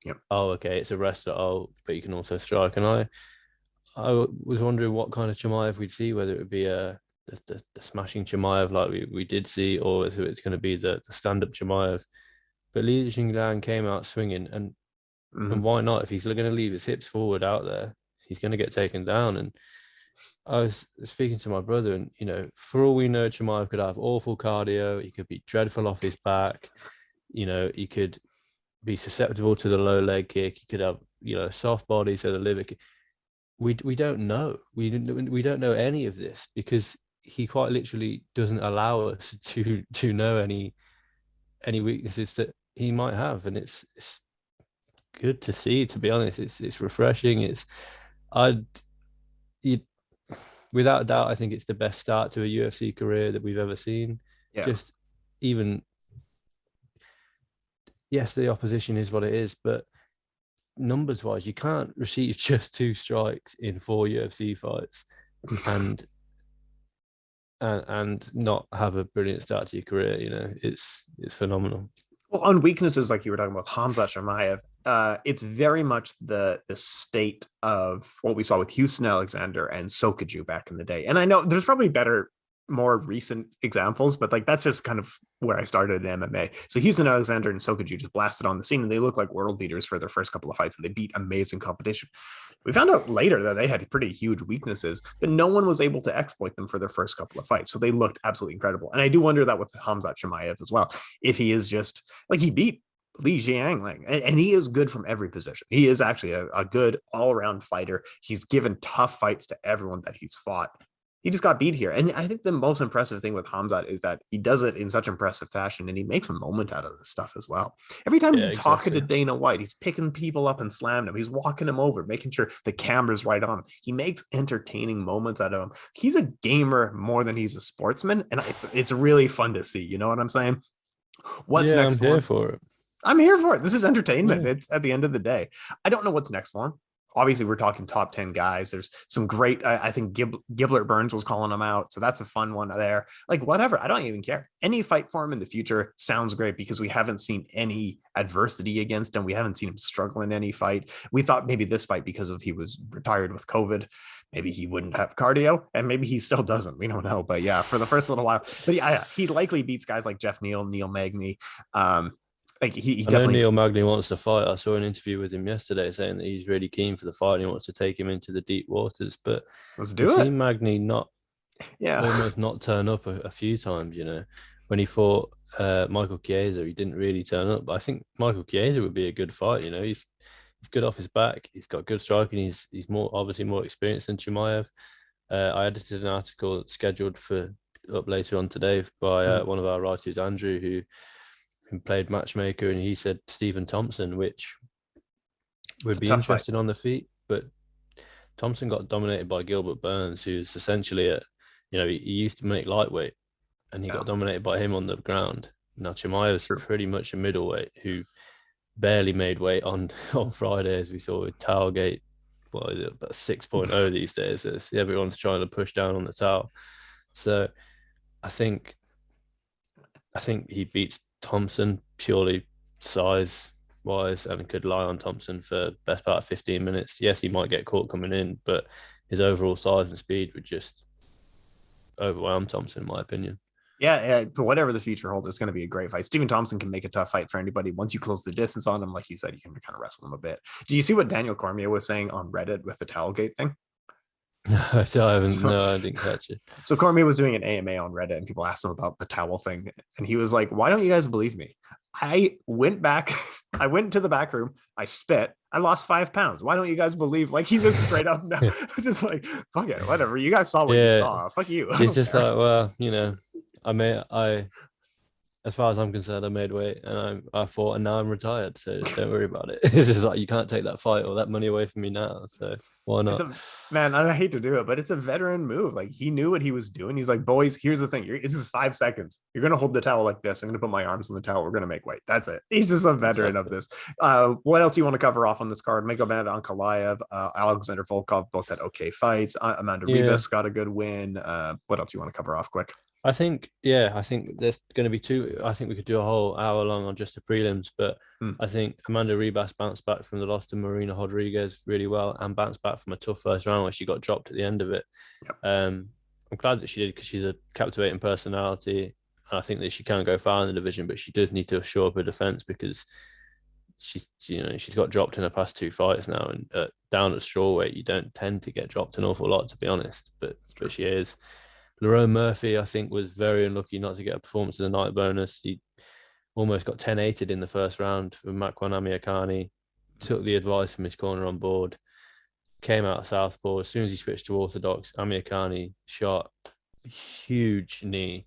Yep. Oh, okay, it's a wrestler. Oh, but you can also strike. And I was wondering what kind of Chimaev we'd see, whether it would be the smashing Chimaev like we did see, or if it's going to be the stand-up Chimaev. But Li Jingliang came out swinging, and why not? If he's going to leave his hips forward out there, he's going to get taken down. And I was speaking to my brother, and for all we know, Chimaev could have awful cardio. He could be dreadful off his back. He could be susceptible to the low leg kick. He could have a soft body, so the liver kick. We don't know. We don't know any of this because he quite literally doesn't allow us to know any weaknesses that he might have, and it's good to see. To be honest, it's refreshing. Without a doubt, I think it's the best start to a UFC career that we've ever seen. Yeah. Just even, yes, the opposition is what it is, but numbers wise, you can't receive just 2 strikes in 4 UFC fights and not have a brilliant start to your career. It's phenomenal. Well, on weaknesses, like you were talking about Khamzat Chimaev, it's very much the state of what we saw with Houston Alexander and Sokaju back in the day. And I know there's probably better, more recent examples, but that's just kind of where I started in MMA. So Houston Alexander and Sokaju just blasted on the scene, and they look like world beaters for their first couple of fights, and they beat amazing competition. We found out later that they had pretty huge weaknesses, but no one was able to exploit them for their first couple of fights. So they looked absolutely incredible. And I do wonder that with Khamzat Chimaev as well, if he is just like he beat Li Jingliang, and he is good from every position. He is actually a good all-around fighter. He's given tough fights to everyone that he's fought. He just got beat here. And I think the most impressive thing with Khamzat is that he does it in such impressive fashion, and he makes a moment out of this stuff as well. Every time he's talking to Dana White, he's picking people up and slamming him. He's walking him over, making sure the camera's right on him. He makes entertaining moments out of him. He's a gamer more than he's a sportsman, and it's really fun to see. You know what I'm saying? What's next? I'm here for it. I'm here for it. This is entertainment. Yeah. It's at the end of the day. I don't know what's next for him. Obviously, we're talking top 10 guys. There's some great, I think Gilbert Burns was calling him out. So that's a fun one there. Like, whatever. I don't even care. Any fight for him in the future sounds great because we haven't seen any adversity against him. We haven't seen him struggle in any fight. We thought maybe this fight, because of he was retired with COVID, maybe he wouldn't have cardio, and maybe he still doesn't. We don't know. But yeah, for the first little while. But yeah, he likely beats guys like Jeff Neal, Neil Magny. Like he definitely. Neil Magny wants to fight. I saw an interview with him yesterday saying that he's really keen for the fight and he wants to take him into the deep waters. But let's do it. Seen Magny almost not turn up a few times. When he fought Michael Chiesa, he didn't really turn up. But I think Michael Chiesa would be a good fight. He's good off his back. He's got good striking. He's obviously more experienced than Chimaev. I edited an article scheduled for up later on today by one of our writers, Andrew, who played matchmaker, and he said Stephen Thompson, which would be interesting on the feet. But Thompson got dominated by Gilbert Burns, who's essentially he used to make lightweight, and he got dominated by him on the ground. Now Chimaev's pretty much a middleweight who barely made weight on Friday, as we saw with Tailgate. What is it, about 6.0 these days? Everyone's trying to push down on the towel. So I think he beats Thompson purely size-wise and could lie on Thompson for best part of 15 minutes. Yes, he might get caught coming in, but his overall size and speed would just overwhelm Thompson, in my opinion. Yeah, but whatever the future holds, it's going to be a great fight. Stephen Thompson can make a tough fight for anybody. Once you close the distance on him, like you said, you can kind of wrestle him a bit. Do you see what Daniel Cormier was saying on Reddit with the Tailgate thing? No, so I haven't. No, I didn't catch it. So Cormier was doing an AMA on Reddit, and people asked him about the towel thing, and he was like, "Why don't you guys believe me? I went back, I went into the back room, I spit, I lost 5 pounds. Why don't you guys believe?" Like he's just straight up now, just like fuck it, whatever. You guys saw what you Yeah, saw. Fuck you. I it's don't just care. like, well, I as far as I'm concerned, I made weight and I fought, and now I'm retired. So don't worry about it. It's just like you can't take that fight or that money away from me now. So why It's not? a man. I hate to do it, but it's a veteran move. Like he knew what he was doing. He's like, boys, here's the thing. It was 5 seconds. You're gonna hold the towel like this. I'm gonna put my arms on the towel. We're gonna make weight. That's it. He's just a veteran of Exactly. this. What else do you want to cover off on this card? Magomed Ankalaev, Alexander Volkov both had okay fights. Amanda Yeah, Ribas got a good win. What else you want to cover off quick? I think there's going to be two. I think we could do a whole hour long on just the prelims, but Hmm. I think Amanda Ribas bounced back from the loss to Marina Rodriguez really well and bounced back from a tough first round where she got dropped at the end of it. Yep. I'm glad that she did because she's a captivating personality. And I think that she can go far in the division, but she does need to shore up her defense because she's got dropped in her past two fights now, and down at strawweight you don't tend to get dropped an awful lot, to be honest. But she is. Lerone Murphy, I think, was very unlucky not to get a performance of the night bonus. He almost got 10-8'd in the first round with Makwan Amiakani, took the advice from his corner on board, came out of southpaw. As soon as he switched to orthodox, Amiakani shot a huge knee,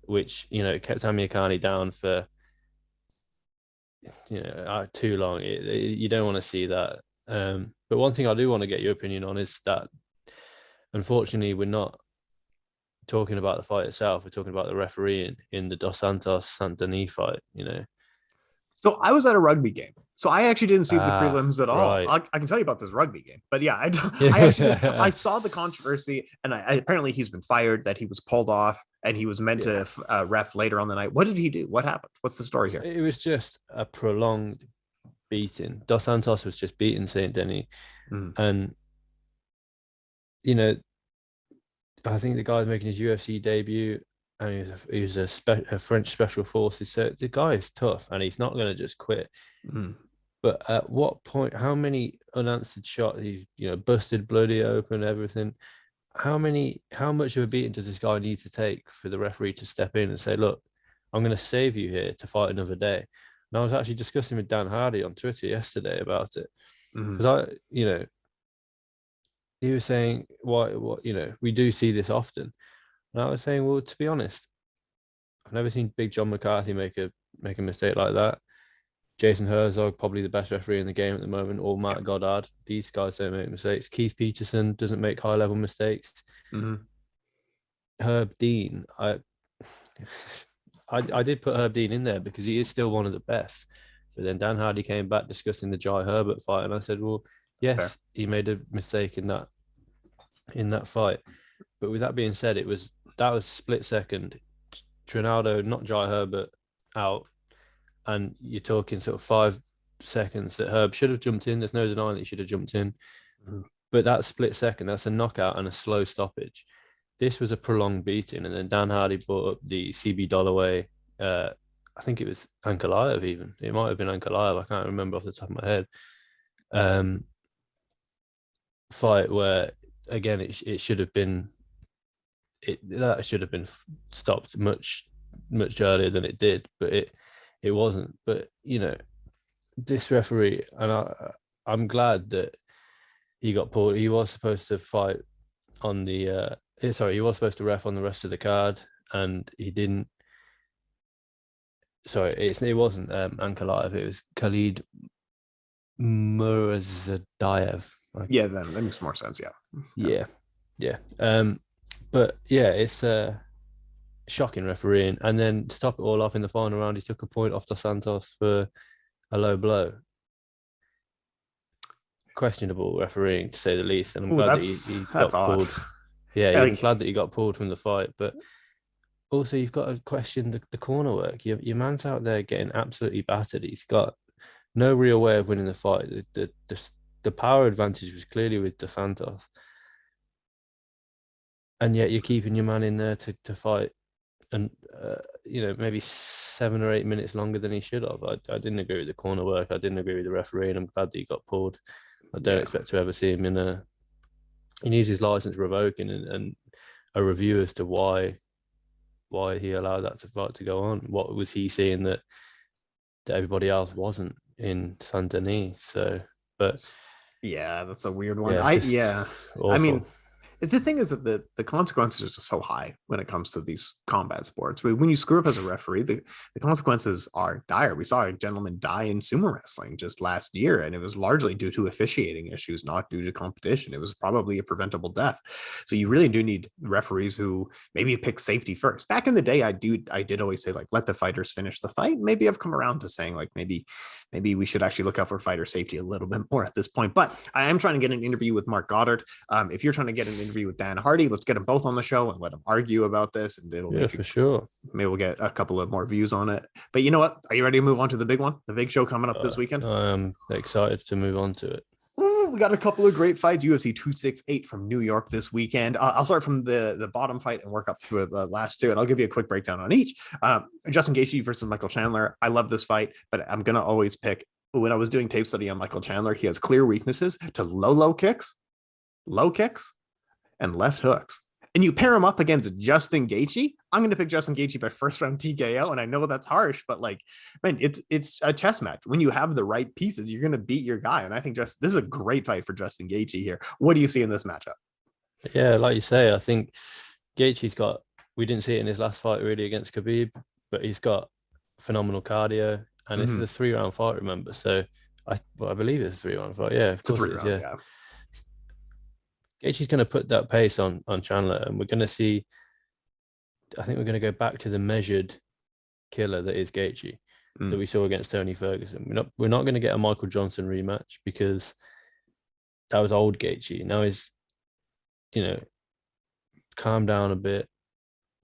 which, kept Amiakani down for, too long. You don't want to see that. But one thing I do want to get your opinion on is that, unfortunately, we're not talking about the fight itself. We're talking about the referee in the Dos Santos Saint Denis fight. So I was at a rugby game. So I actually didn't see the Ah, prelims at all. right. I can tell you about this rugby game, but yeah, I actually did. I Yeah, saw the controversy, and apparently he's been fired. That he was pulled off, and he was meant yeah. to ref later on the night. What did he do? What happened? What's the story So here? it was just a prolonged beating. Dos Santos was just beating Saint Denis, Mm. and you know, I think the guy's making his UFC debut, and he was a French special forces. So the guy is tough, and he's not going to just quit. Mm. But at what point? How many unanswered shots? He's busted bloody open everything. How much of a beating does this guy need to take for the referee to step in and say, look, I'm going to save you here to fight another day? And I was actually discussing with Dan Hardy on Twitter yesterday about it, Mm. because he was saying, what, we do see this often. And I was saying, well, to be honest, I've never seen Big John McCarthy make a mistake like that. Jason Herzog, probably the best referee in the game at the moment, or Yeah. Matt Goddard. These guys don't make mistakes. Keith Peterson doesn't make high level mistakes. Mm. Herb Dean, I did put Herb Dean in there because he is still one of the best. But then Dan Hardy came back discussing the Jai Herbert fight, and I said, well, Fair. yes, he made a mistake in that fight. But with that being said, that was split second. Trinaldo knocked Jai Herbert out, and you're talking sort of 5 seconds that Herb should have jumped in. There's no denying that he should have jumped in. Mm. But that split second, that's a knockout and a slow stoppage. This was a prolonged beating. And then Dan Hardy brought up the CB Dollaway. I think it was Ankalaev even. It might have been Ankalaev. I can't remember off the top of my head. Fight where, again, it should have been that should have been stopped much earlier than it did, but it wasn't. But this referee, and I'm glad that he got pulled. He was supposed to fight on the he was supposed to ref on the rest of the card, and he didn't. Sorry, it wasn't Ankalaev. It was Khalid Murazadayev. Yeah, then that makes more sense. Yeah. Yeah. But yeah, it's shocking refereeing. And then to top it all off in the final round, he took a point off Dos Santos for a low blow. Questionable refereeing, to say the least. And I'm Oh, glad that that's he that's got odd. pulled. Yeah, I'm Like, glad that he got pulled from the fight. But also, you've got to question the corner work. Your man's out there getting absolutely battered. He's got no real way of winning the fight. The power advantage was clearly with Dos Santos. And yet you're keeping your man in there to fight, and maybe 7 or 8 minutes longer than he should have. I didn't agree with the corner work. I didn't agree with the referee, and I'm glad that he got pulled. I don't expect to ever see him in he needs his license revoking and a review as to why he allowed that fight to go on. What was he seeing that everybody else wasn't in Saint Denis? So, but yeah, that's a weird one. yeah, I awful. mean, the thing is that the consequences are so high when it comes to these combat sports. When you screw up as a referee, the consequences are dire. We saw a gentleman die in sumo wrestling just last year, and it was largely due to officiating issues, not due to competition. It was probably a preventable death. So you really do need referees who maybe pick safety first. Back in the day, I did always say, like, let the fighters finish the fight. Maybe I've come around to saying, like, maybe we should actually look out for fighter safety a little bit more at this point. But I am trying to get an interview with Mark Goddard. If you're trying to get an interview with Dan Hardy, let's get them both on the show and let them argue about this, and it'll make for sure. Maybe we'll get a couple of more views on it. But you know what? Are you ready to move on to the big one? The big show coming up this weekend? I'm excited to move on to it. We got a couple of great fights. UFC 268 from New York this weekend. I'll start from the bottom fight and work up to the last two, and I'll give you a quick breakdown on each. Justin Gaethje versus Michael Chandler. I love this fight, but I'm going to always pick, when I was doing tape study on Michael Chandler, he has clear weaknesses to low kicks, and left hooks. And you pair him up against Justin Gaethje. I'm going to pick Justin Gaethje by first round TKO. And I know that's harsh, but like, man, it's a chess match. When you have the right pieces, you're going to beat your guy. And I think this is a great fight for Justin Gaethje here. What do you see in this matchup? Yeah, like you say, I think Gaethje's we didn't see it in his last fight really against Khabib, but he's got phenomenal cardio. And this is a 3-round fight, remember? So I believe it's a 3-round fight. Yeah, of course it is. Yeah. Gaethje's going to put that pace on Chandler, and we're going to see. I think we're going to go back to the measured killer that is Gaethje that we saw against Tony Ferguson. We're not going to get a Michael Johnson rematch because that was old Gaethje. Now he's, calm down a bit,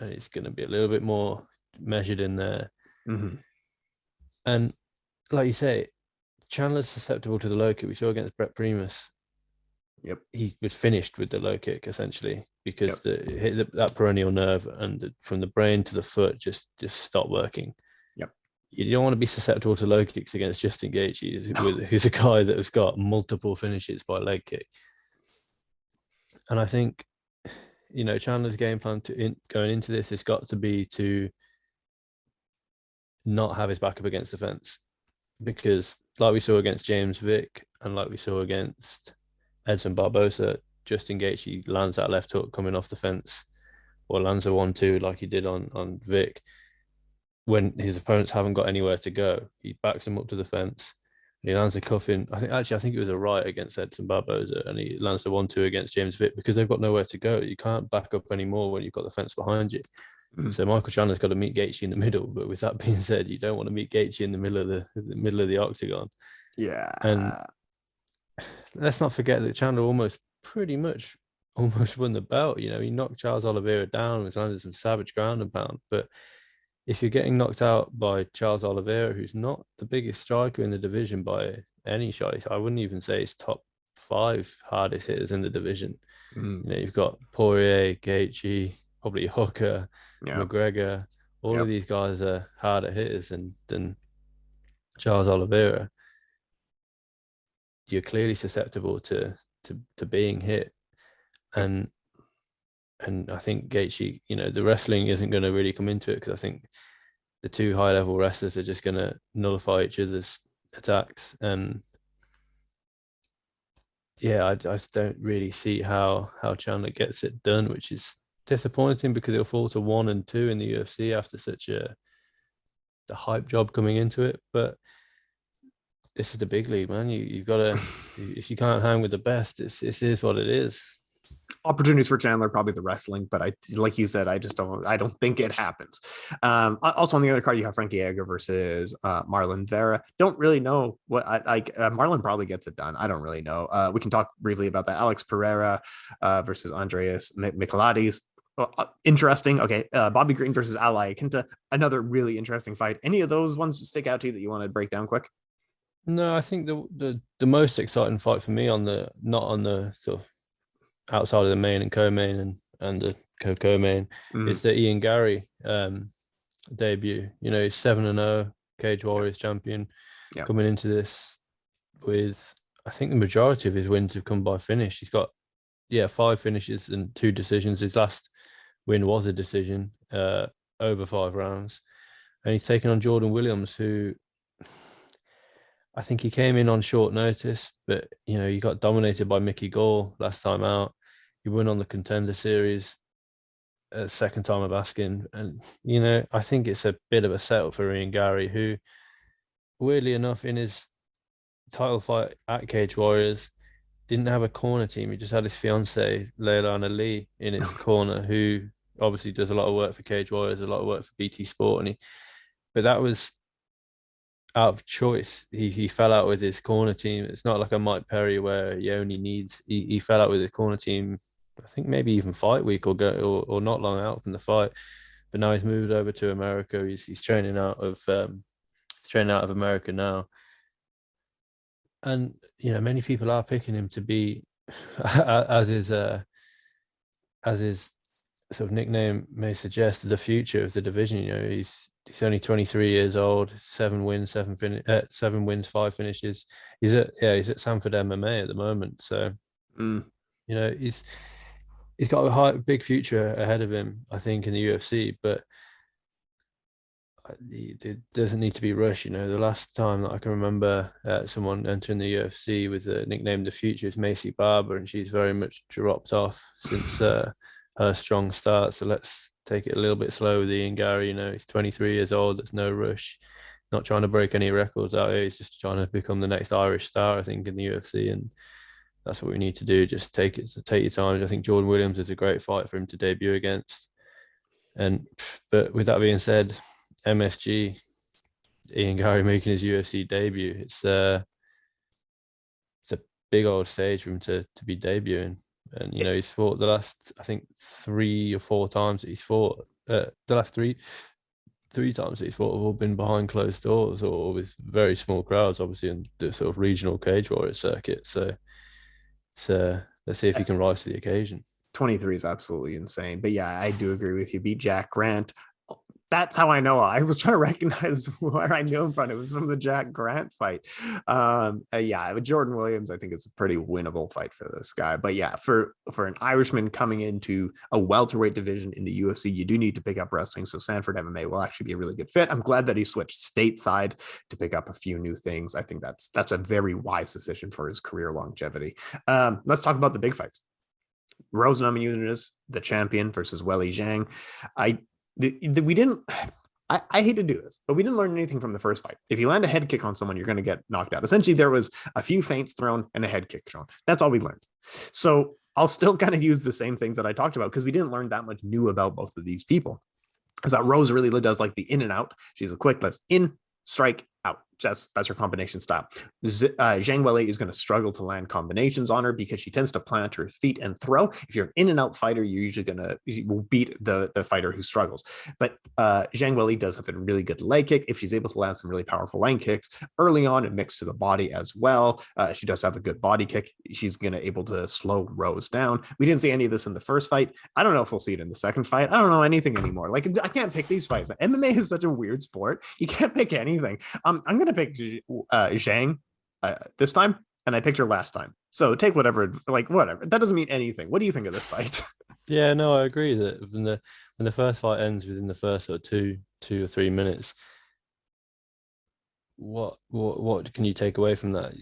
and it's going to be a little bit more measured in there. And like you say, Chandler's susceptible to the low kick. We saw against Brett Primus. Yep, he was finished with the low kick essentially because it hit that peroneal nerve, and from the brain to the foot just stopped working. Yep, you don't want to be susceptible to low kicks against Justin Gaethje, who's a guy that has got multiple finishes by leg kick. And I think, Chandler's game plan going into this has got to be to not have his back up against the fence, because like we saw against James Vick and like we saw against Edson Barbosa, Justin Gaethje lands that left hook coming off the fence, or lands a 1-2 like he did on Vick. When his opponents haven't got anywhere to go, he backs them up to the fence and he lands a cuff in. I think it was a right against Edson Barbosa, and he lands a 1-2 against James Vick because they've got nowhere to go. You can't back up anymore when you've got the fence behind you. So Michael Chandler's got to meet Gaethje in the middle. But with that being said, you don't want to meet Gaethje in the middle of the octagon. Yeah. And let's not forget that Chandler pretty much won the belt. He knocked Charles Oliveira down, was landed some savage ground and pound. But if you're getting knocked out by Charles Oliveira, who's not the biggest striker in the division by any shot, I wouldn't even say he's top 5 hardest hitters in the division. You've got Poirier, Gaethje, probably Hooker, McGregor. All of these guys are harder hitters than Charles Oliveira. You're clearly susceptible to being hit, and I think Gaethje, the wrestling isn't going to really come into it, because I think the two high-level wrestlers are just going to nullify each other's attacks. And I just don't really see how Chandler gets it done, which is disappointing because he'll fall to 1 and 2 in the UFC after such a hype job coming into it. But this is the big league, man. You've got to, if you can't hang with the best, it is what it is. Opportunities for Chandler, probably the wrestling, but like you said, I don't think it happens. Also on the other card, you have Frankie Edgar versus Marlon Vera. Don't really know what Marlon probably gets it done. I don't really know. We can talk briefly about that. Alex Pereira versus Andreas Michailidis. Interesting. Okay. Bobby Green versus Ally Akinta. Another really interesting fight. Any of those ones stick out to you that you want to break down quick? No, I think the most exciting fight for me not on the sort of outside of the main and co-main and the co-main is the Ian Gary debut. He's 7-0 Cage Warriors champion, coming into this with, I think the majority of his wins have come by finish. He's got 5 finishes and 2 decisions. His last win was a decision, over 5 rounds. And he's taken on Jordan Williams, who I think he came in on short notice, but, you know, he got dominated by Mickey Gall last time out. He won on the Contender Series, second time of asking. And, you know, I think it's a bit of a setup for Ian Gary, who, weirdly enough, in his title fight at Cage Warriors, didn't have a corner team. He just had his fiancée, Leilani Ali, in his corner, who obviously does a lot of work for Cage Warriors, a lot of work for BT Sport. But that was out of choice. He fell out with his corner team. It's not like a Mike Perry where he fell out with his corner team, I think maybe even fight week or not long out from the fight. But now he's moved over to America. He's training out of America now. And, you know, many people are picking him to be, as his sort of nickname may suggest, the future of the division. You know, he's only 23 years old, 7 wins, 5 finishes. He's at Sanford MMA at the moment. So, you know, he's got a big future ahead of him, I think, in the UFC. But it doesn't need to be rushed. You know, the last time that I can remember someone entering the UFC with a nickname the future is Macy Barber, and she's very much dropped off since her strong start. So let's take it a little bit slow with Ian Gary. You know, he's 23 years old. There's no rush. Not trying to break any records out here. He's just trying to become the next Irish star, I think, in the UFC, and that's what we need to do. Just take your time. I think Jordan Williams is a great fight for him to debut against. But with that being said, MSG, Ian Gary making his UFC debut. It's a big old stage for him to be debuting. And, you know, he's fought the last, I think, 3 or 4 times that he's fought. The last three times that he's fought have all been behind closed doors or with very small crowds, obviously, in the sort of regional Cage Warrior circuit. So let's see if he can rise to the occasion. 23 is absolutely insane. But yeah, I do agree with you. Beat Jack Grant. That's how I know. I was trying to recognize where I knew him from. It was from the Jack Grant fight. With Jordan Williams, I think it's a pretty winnable fight for this guy. But yeah, for an Irishman coming into a welterweight division in the UFC, you do need to pick up wrestling. So Sanford MMA will actually be a really good fit. I'm glad that he switched stateside to pick up a few new things. I think that's a very wise decision for his career longevity. Let's talk about the big fights. Rose Namajunas, the champion, versus Weili Zhang. I hate to do this, but we didn't learn anything from the first fight. If you land a head kick on someone, you're going to get knocked out. Essentially, there was a few feints thrown and a head kick thrown. That's all we learned. So I'll still kind of use the same things that I talked about because we didn't learn that much new about both of these people. Because that Rose really does like the in and out. She's a quick, let's in, strike, out. That's her combination style. Zhang Weili is going to struggle to land combinations on her because she tends to plant her feet and throw. If you're an in and out fighter, you're usually you will beat the fighter who struggles. But Zhang Weili does have a really good leg kick. If she's able to land some really powerful leg kicks early on and mix to the body as well, she does have a good body kick. She's going to able to slow Rose down. We didn't see any of this in the first fight. I don't know if we'll see it in the second fight. I don't know anything anymore. Like, I can't pick these fights. But MMA is such a weird sport. You can't pick anything. I'm going to pick Zhang this time, and I picked her last time. So take whatever. That doesn't mean anything. What do you think of this fight? Yeah, no, I agree that when the first fight ends within the first sort of two or 3 minutes, what can you take away from that?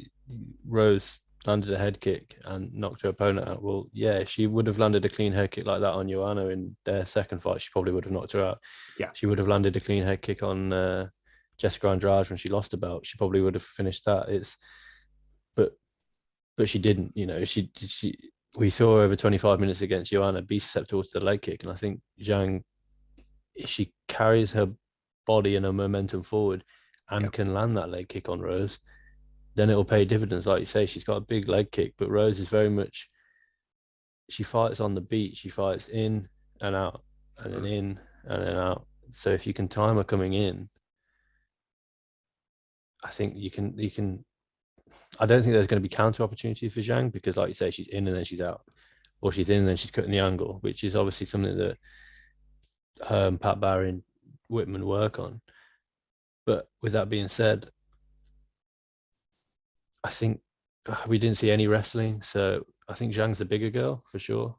Rose landed a head kick and knocked her opponent out. Well, yeah, she would have landed a clean head kick like that on Joanna in their second fight. She probably would have knocked her out. Yeah, she would have landed a clean head kick on Jessica Andrade when she lost the belt. She probably would have finished that. But she didn't. You know, we saw over 25 minutes against Joanna be susceptible to the leg kick, and I think Zhang, she carries her body and her momentum forward and can land that leg kick on Rose, then it'll pay dividends. Like you say, she's got a big leg kick, but Rose is very much, she fights on the beat. She fights in and out and then in and then out. So if you can time her coming in, I think you can. I don't think there's going to be counter opportunities for Zhang because, like you say, she's in and then she's out, or she's in and then she's cutting the angle, which is obviously something that her and Pat Barry and Whitman work on. But with that being said, I think we didn't see any wrestling. So I think Zhang's the bigger girl for sure.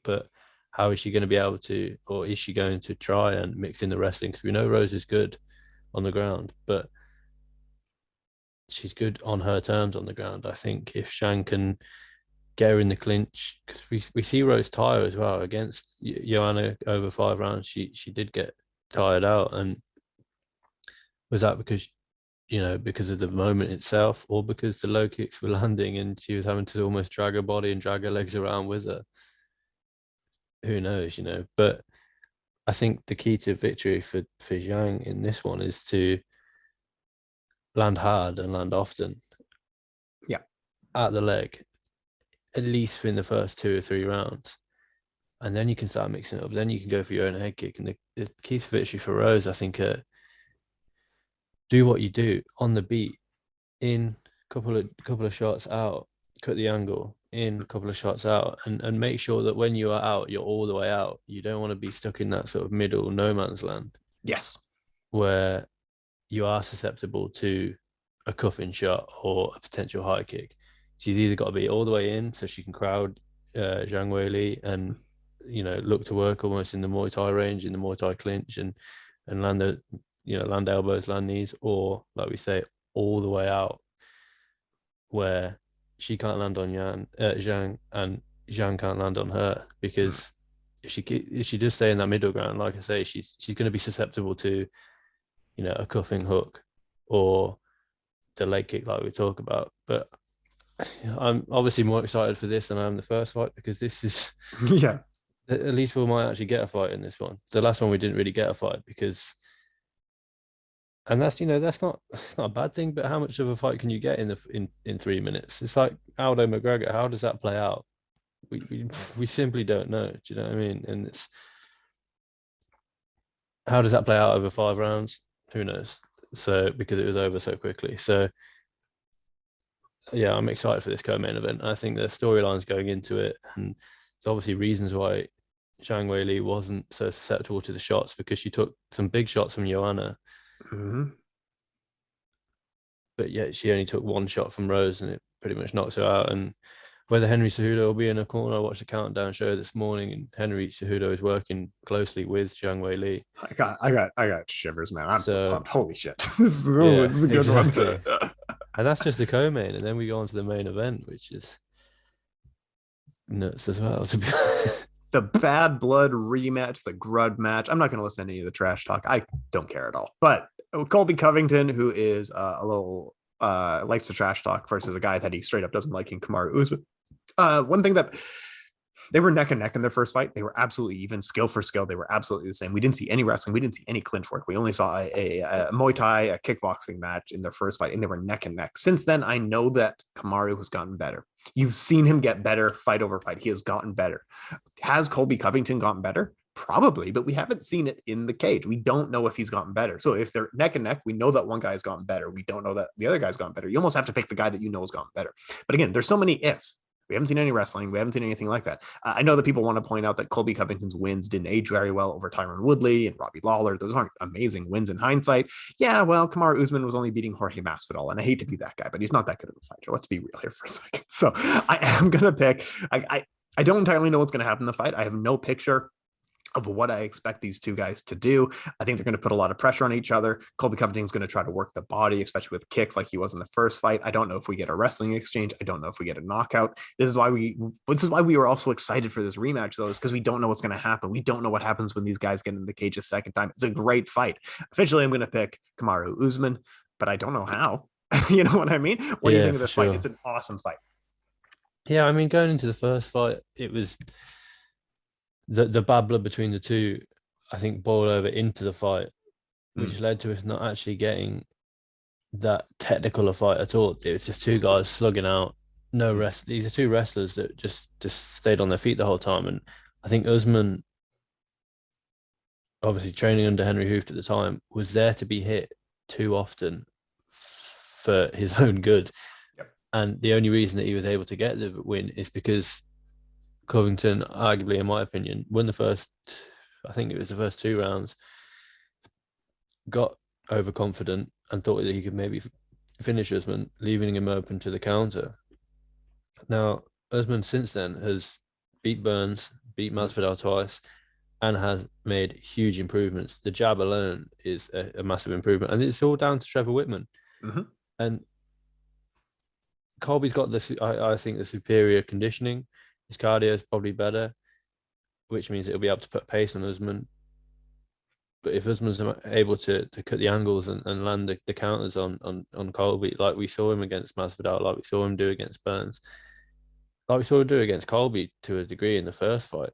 But how is she going to be able to, or is she going to try and mix in the wrestling? Because we know Rose is good on the ground, but she's good on her terms on the ground. I think if Zhang can get her in the clinch, because we see Rose tire as well against Joanna over 5 rounds. She did get tired out, and was that because because of the moment itself, or because the low kicks were landing and she was having to almost drag her body and drag her legs around with her? Who knows, But I think the key to victory for Zhang in this one is to land hard and land often. Yeah. At the leg, at least in the first 2 or 3 rounds. And then you can start mixing it up. Then you can go for your own head kick. And the key to victory for Rose, I think, do what you do on the beat, in couple of shots out, cut the angle, in a couple of shots out, and make sure that when you are out, you're all the way out. You don't want to be stuck in that sort of middle no man's land. Yes. Where you are susceptible to a cuffing shot or a potential high kick. She's either got to be all the way in so she can crowd Zhang Weili and look to work almost in the Muay Thai range, in the Muay Thai clinch, and land the land elbows, land knees, or like we say, all the way out, where she can't land on Zhang, and Zhang can't land on her, because if she does stay in that middle ground, like I say, she's going to be susceptible to a cuffing hook or the leg kick like we talk about. But I'm obviously more excited for this than I am the first fight, because this is at least we might actually get a fight in this one. The last one we didn't really get a fight because, and that's it's not a bad thing, but how much of a fight can you get in 3 minutes? It's like Aldo McGregor. How does that play out? We simply don't know. Do you know what I mean? And it's, how does that play out over 5 rounds? Who knows? So, because it was over so quickly. So yeah, I'm excited for this co-main event. I think the storylines going into it, and there's obviously reasons why Zhang Weili wasn't so susceptible to the shots, because she took some big shots from Joanna. But yet she only took 1 shot from Rose, and it pretty much knocks her out. And whether Henry Cejudo will be in a corner, I watched the countdown show this morning, and Henry Cejudo is working closely with Zhang Weili. I got shivers, man. I'm so pumped. Holy shit. This is a good exactly. one. And that's just the co-main, and then we go on to the main event, which is nuts as well, to be honest. The bad blood rematch, the grud match. I'm not going to listen to any of the trash talk. I don't care at all. But Colby Covington, who is a little likes to trash talk, versus a guy that he straight up doesn't like in Kamaru Usman. One thing that they were neck and neck in their first fight. They were absolutely even, skill for skill. They were absolutely the same. We didn't see any wrestling. We didn't see any clinch work. We only saw a Muay Thai, a kickboxing match in their first fight, and they were neck and neck. Since then, I know that Kamaru has gotten better. You've seen him get better fight over fight. He has gotten better. Has Colby Covington gotten better? Probably, but we haven't seen it in the cage. We don't know if he's gotten better. So if they're neck and neck, we know that one guy's gotten better. We don't know that the other guy's gotten better. You almost have to pick the guy that you know has gotten better. But again, there's so many ifs. We haven't seen any wrestling. We haven't seen anything like that. I know that people want to point out that Colby Covington's wins didn't age very well over Tyron Woodley and Robbie Lawler. Those aren't amazing wins in hindsight. Yeah, well, Kamaru Usman was only beating Jorge Masvidal, and I hate to be that guy, but he's not that good of a fighter. Let's be real here for a second. So I am going to pick. I don't entirely know what's going to happen in the fight. I have no picture of what I expect these two guys to do. I think they're going to put a lot of pressure on each other. Colby Covington's going to try to work the body, especially with kicks like he was in the first fight. I don't know if we get a wrestling exchange. I don't know if we get a knockout. This is why we were also excited for this rematch, though, is because we don't know what's going to happen. We don't know what happens when these guys get in the cage a second time. It's a great fight. Officially, I'm going to pick Kamaru Usman, but I don't know how. You know what I mean? What do you think of this fight? It's an awesome fight. Yeah, I mean, going into the first fight, it was the bad blood between the two, I think, boiled over into the fight, which led to us not actually getting that technical a fight at all. It was just two guys slugging out, no rest. These are two wrestlers that just stayed on their feet the whole time. And I think Usman, obviously training under Henry Hooft at the time, was there to be hit too often for his own good. Yep. And the only reason that he was able to get the win is because Covington, arguably, in my opinion, won the first, I think it was the first 2 rounds, got overconfident and thought that he could maybe finish Usman, leaving him open to the counter. Now, Usman since then has beat Burns, beat Masvidal twice, and has made huge improvements. The jab alone is a massive improvement, and it's all down to Trevor Whitman. Mm-hmm. And Colby's got I think the superior conditioning. His cardio is probably better, which means it'll be able to put pace on Usman. But if Usman's able to cut the angles and land the counters on Colby, like we saw him against Masvidal, like we saw him do against Burns, like we saw him do against Colby to a degree in the first fight,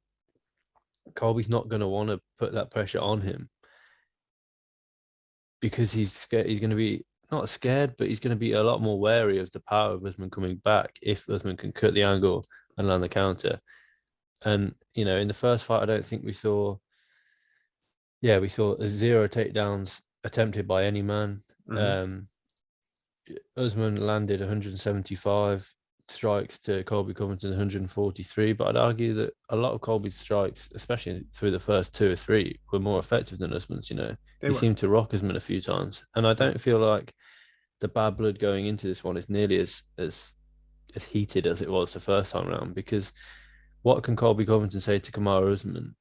Colby's not going to want to put that pressure on him because he's scared. He's going to be not scared, but he's going to be a lot more wary of the power of Usman coming back if Usman can cut the angle and land the counter. And, you know, in the first fight, I don't think we saw zero takedowns attempted by any man. Mm-hmm. Usman landed 175 strikes to Colby Covington 143, but I'd argue that a lot of Colby's strikes, especially through the first 2 or 3, were more effective than Usman's. You know, he seemed to rock Usman a few times, and I don't feel like the bad blood going into this one is nearly as heated as it was the first time around, because what can Colby Covington say to Kamaru Usman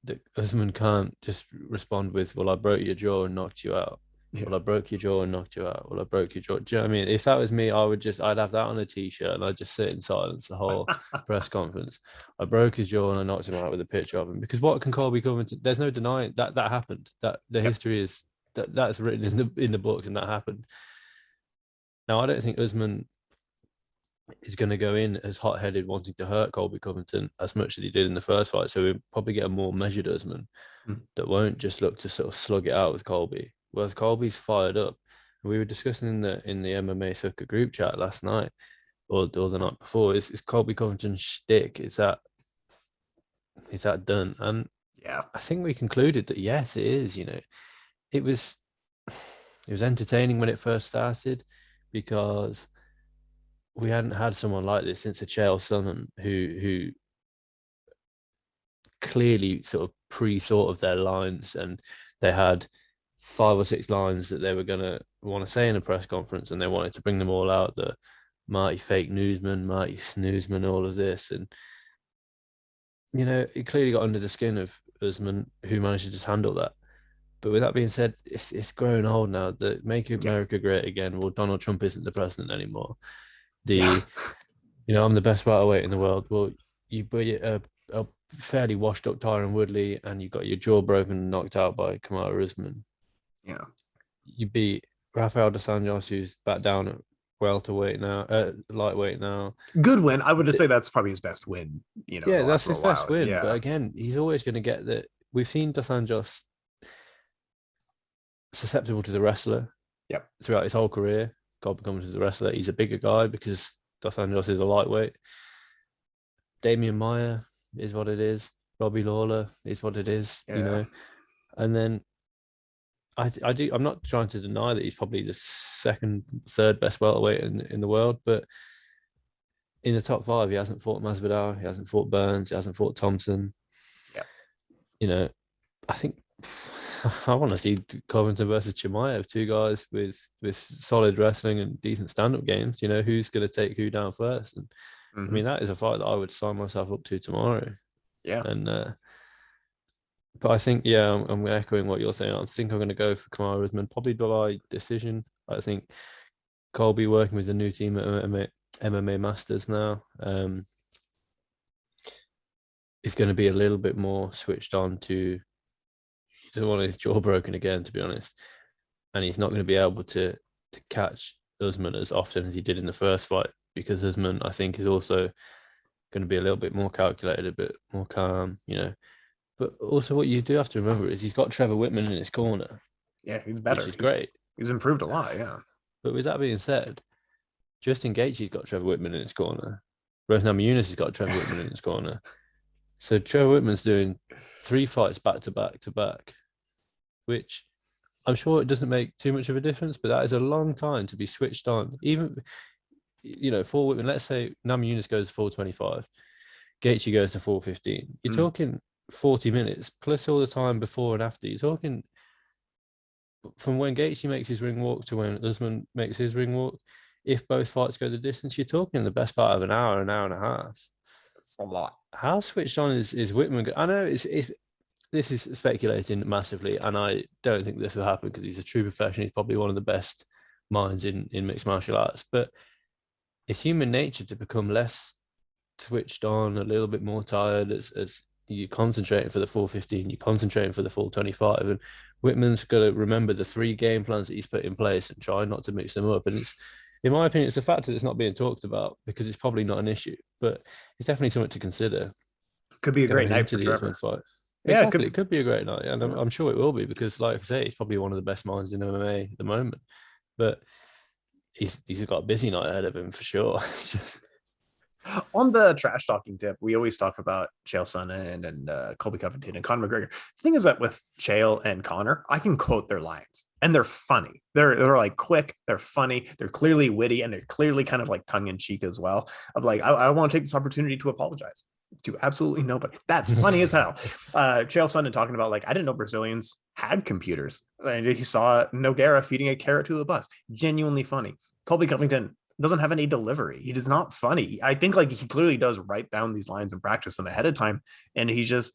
that Usman can't just respond with, well, I broke your jaw and knocked you out. Yeah. Well, I broke your jaw and knocked you out. Well, I broke your jaw. Do you know what I mean? If that was me, I'd have that on a T-shirt and I'd just sit in silence the whole press conference. I broke his jaw and I knocked him out with a picture of him. Because what can Colby Covington? There's no denying that happened. That the history is that's written in the book, and that happened. Now, I don't think Usman is going to go in as hot-headed, wanting to hurt Colby Covington as much as he did in the first fight. So we'll probably get a more measured Usman that won't just look to sort of slug it out with Colby. Whereas Colby's fired up. We were discussing in the MMA Sucka group chat last night or the night before. Is Colby Covington's shtick? Is that done? And yeah, I think we concluded that yes, it is. You know, it was entertaining when it first started because we hadn't had someone like this since a Chael Sonnen who clearly sort of pre-thought of their lines, and they had 5 or 6 lines that they were going to want to say in a press conference, and they wanted to bring them all out, the Marty fake newsman, Marty snoozman, all of this. And, you know, it clearly got under the skin of Usman, who managed to just handle that. But with that being said, it's growing old now. The Make America Great Again, well, Donald Trump isn't the president anymore. You know, I'm the best welterweight in the world. Well, you beat a fairly washed up Tyron Woodley, and you got your jaw broken and knocked out by Kamaru Usman. Yeah. You beat Rafael dos Anjos, who's back down at welterweight now, lightweight now. Good win. I would just say that's probably his best win. You know, yeah, that's his best win. Yeah. But again, he's always going to get that. We've seen dos Anjos susceptible to the wrestler. Yep. Throughout his whole career, God becomes the wrestler. He's a bigger guy because dos Anjos is a lightweight. Damian Maia is what it is. Robbie Lawler is what it is. Yeah. You know, and then. I'm not trying to deny that he's probably the second, third best welterweight in the world, but in the top 5, he hasn't fought Masvidal, he hasn't fought Burns, he hasn't fought Thompson. Yeah. You know, I think I want to see Covington versus Chimaev, 2 guys with solid wrestling and decent stand-up games. You know, who's going to take who down first? And I mean, that is a fight that I would sign myself up to tomorrow. Yeah. And but I think, I'm echoing what you're saying. I think I'm going to go for Kamaru Usman, probably by decision. I think Colby working with the new team at MMA Masters now is going to be a little bit more switched on to. He doesn't want his jaw broken again, to be honest, and he's not going to be able to catch Usman as often as he did in the first fight, because Usman, I think, is also going to be a little bit more calculated, a bit more calm, you know. But also, what you do have to remember is he's got Trevor Whitman in his corner. Yeah, he's better. Which is great. He's improved a lot, yeah. But with that being said, Justin Gaethje's got Trevor Whitman in his corner. Namajunas has got Trevor Whitman in his corner. So Trevor Whitman's doing 3 fights back to back, which I'm sure it doesn't make too much of a difference, but that is a long time to be switched on. Even, you know, for Whitman, let's say Namajunas goes 425, Gaethje goes to 415. You're talking 40 minutes plus all the time before and after. You're talking from when Gaethje makes his ring walk to when Usman makes his ring walk, if both fights go the distance, you're talking the best part of an hour and a half. It's a lot. How switched on is Whitman? I know it's this is speculating massively, and I don't think this will happen because he's a true professional. He's probably one of the best minds in mixed martial arts, but it's human nature to become less switched on, a little bit more tired as you're concentrating for the full 15, you're concentrating for the full 25. And Whitman's got to remember the 3 game plans that he's put in place and try not to mix them up. And it's, in my opinion, it's a factor that's not being talked about because it's probably not an issue, but it's definitely something to consider. Could be a great night for the Trevor. Fight. Yeah, exactly. It could be a great night. And I'm sure it will be because, like I say, he's probably one of the best minds in MMA at the moment. But he's got a busy night ahead of him for sure. On the trash talking tip, we always talk about Chael Sonnen and Colby Covington and Conor McGregor. The thing is that with Chael and Conor, I can quote their lines and they're funny. They're like quick, they're funny, they're clearly witty, and they're clearly kind of like tongue in cheek as well. Of like, I want to take this opportunity to apologize to absolutely nobody. That's funny as hell. Chael Sonnen talking about like, I didn't know Brazilians had computers. And he saw Nogueira feeding a carrot to a bus. Genuinely funny. Colby Covington doesn't have any delivery. He is not funny. I think like he clearly does write down these lines and practice them ahead of time, and he's just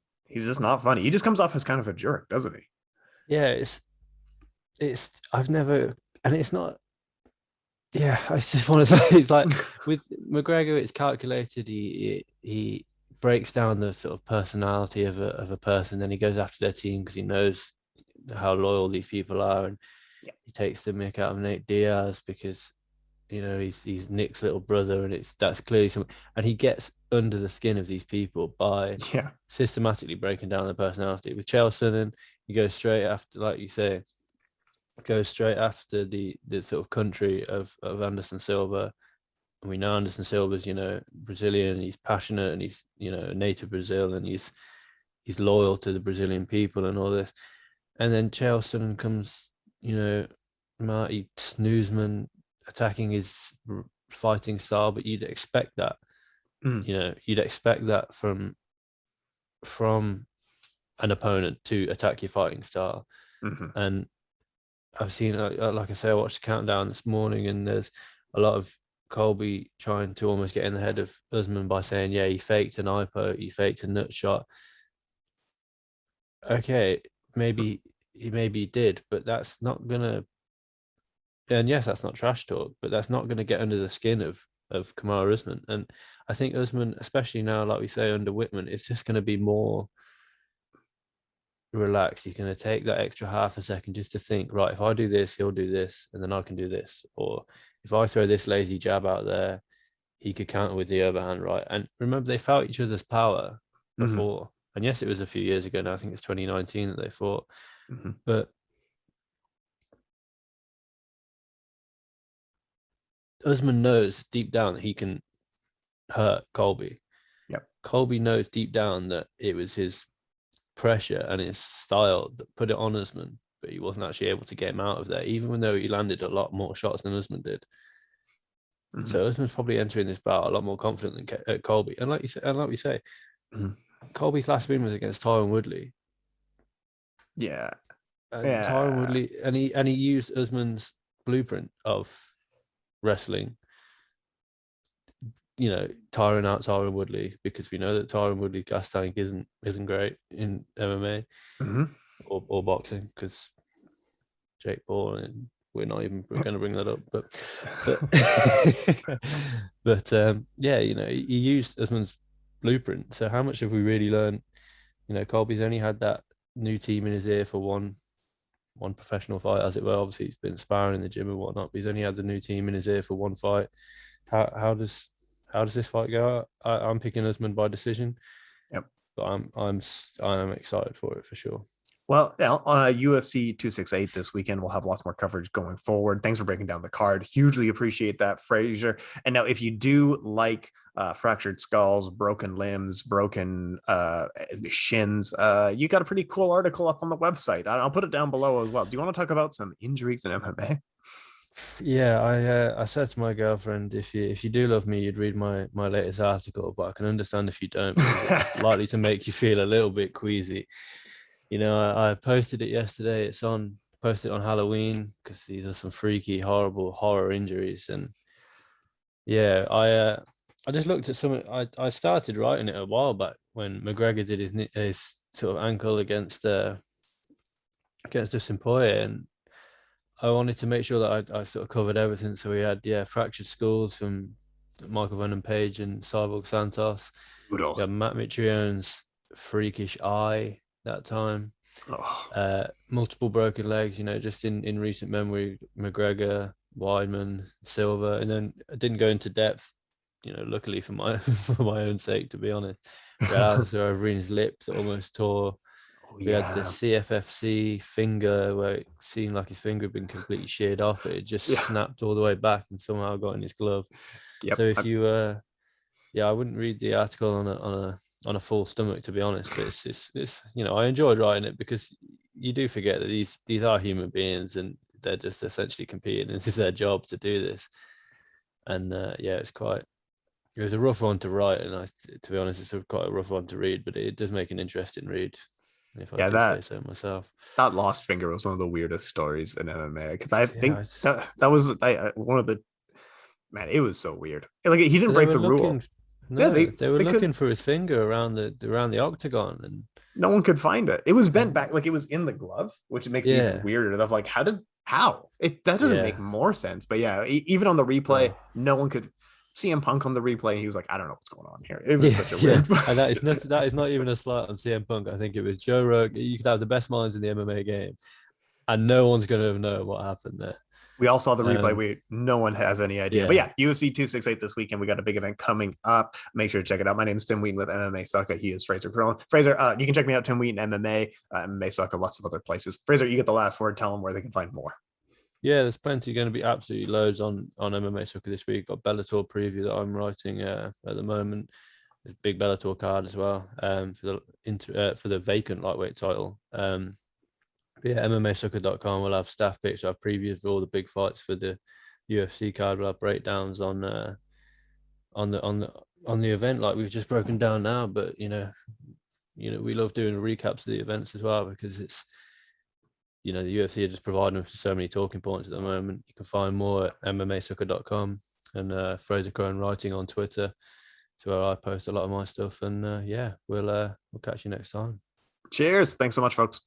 not funny. He just comes off as kind of a jerk, doesn't he? Yeah, it's I've never, and it's not. Yeah, it's just one of those. Like with McGregor, it's calculated. He breaks down the sort of personality of a person, then he goes after their team because he knows how loyal these people are, and he takes the mick out of Nate Diaz because, you know, he's Nick's little brother, and that's clearly something. And he gets under the skin of these people by systematically breaking down their personality. With Chael Sonnen, he goes straight after, like you say, goes straight after the sort of country of Anderson Silva. And we know Anderson Silva's, you know, Brazilian, he's passionate, and he's, you know, native Brazil, and he's loyal to the Brazilian people and all this. And then Chael Sonnen comes, you know, Marty Snoozman attacking his fighting style, but you'd expect that. You know, you'd expect that from an opponent to attack your fighting style. And I've seen, like I say, I watched the countdown this morning, and there's a lot of Colby trying to almost get in the head of Usman by saying, yeah, he faked an IPO, he faked a nut shot. Okay, maybe he did, but that's not gonna. And yes, that's not trash talk, but that's not going to get under the skin of Kamaru Usman. And I think Usman, especially now, like we say, under Whitman, it's just going to be more relaxed. He's going to take that extra half a second just to think, right, if I do this, he'll do this, and then I can do this. Or if I throw this lazy jab out there, he could counter with the overhand, right? And remember, they felt each other's power before. And yes, it was a few years ago now. I think it's 2019 that they fought. But Usman knows deep down that he can hurt Colby. Colby knows deep down that it was his pressure and his style that put it on Usman, but he wasn't actually able to get him out of there, even though he landed a lot more shots than Usman did. So Usman's probably entering this bout a lot more confident than Colby. And like we say, Colby's last win was against Tyron Woodley. Tyron Woodley, and he used Usman's blueprint of wrestling, you know, tiring out Tyron Woodley, because we know that Tyron Woodley's gas tank isn't great in MMA or boxing, because Jake Paul, and we're not even going to bring that up, but yeah, you know, he used Usman's blueprint. So how much have we really learned? You know, Colby's only had that new team in his ear for one professional fight, as it were. Obviously, he's been sparring in the gym and whatnot, but he's only had the new team in his ear for one fight. How does this fight go? I'm picking Usman by decision. But I'm excited for it for sure. Well, UFC 268 this weekend. We'll have lots more coverage going forward. Thanks for breaking down the card. Hugely appreciate that, Frazer. And now, if you do like fractured skulls, broken limbs, broken shins, you got a pretty cool article up on the website. I'll put it down below as well. Do you want to talk about some injuries in MMA? Yeah, I said to my girlfriend, if you do love me, you'd read my latest article, but I can understand if you don't, because it's likely to make you feel a little bit queasy. You know, I posted it yesterday. Posted on Halloween, because these are some freaky, horrible horror injuries, and Yeah, I just looked at some. I started writing it a while back when McGregor did his sort of ankle against Dustin Poirier, and I wanted to make sure that I sort of covered everything. So we had fractured skulls from Michael Venom Page and Cyborg Santos. Brutal. We had Matt Mitrione's freakish eye that time. Oh. Multiple broken legs, just in recent memory, McGregor, Weidman, Silva, and then I didn't go into depth, luckily for my for my own sake, to be honest. We had Alistair Overeem's lip that almost tore. We had the CFFC finger where it seemed like his finger had been completely sheared off, but it just snapped all the way back and somehow got in his glove. Yep. So if you I wouldn't read the article on a full stomach, to be honest, but it's I enjoyed writing it because you do forget that these are human beings and they're just essentially competing. This is their job to do this. And it was a rough one to write, and to be honest, it's quite a rough one to read, but it does make an interesting read, if I do say so myself. That lost finger was one of the weirdest stories in MMA, because I think that was one of the, man, it was so weird. Like, he didn't break the rule. No, they were looking for his finger around the octagon, and no one could find it. It was bent back, like it was in the glove, which makes it even weirder. Of like, how that doesn't make more sense. But even on the replay, no one could. CM Punk on the replay, he was like, I don't know what's going on here. It was such a weird. And that is not even a slight on CM Punk. I think it was Joe Rogan. You could have the best minds in the MMA game, and no one's going to know what happened there. We all saw the replay. No one has any idea. But UFC 268 this weekend. We got a big event coming up. Make sure to check it out. My name is Tim Wheaton with MMA Sucka. He is Frazer Krohn. Frazer, you can check me out, Tim Wheaton MMA, MMA Sucka, lots of other places. Frazer, you get the last word. Tell them where they can find more. Yeah, there's plenty going to be absolutely loads on MMA Sucka this week. Got Bellator preview that I'm writing at the moment. There's a big Bellator card as well for the vacant lightweight title. MMAsucka.com will have staff picks, our previews for all the big fights for the UFC card. We'll have breakdowns on the event like we've just broken down now. But we love doing recaps of the events as well, because it's the UFC are just providing for so many talking points at the moment. You can find more at MMAsucka.com and Frazer Krohn writing on Twitter, to where I post a lot of my stuff. And we'll catch you next time. Cheers. Thanks so much, folks.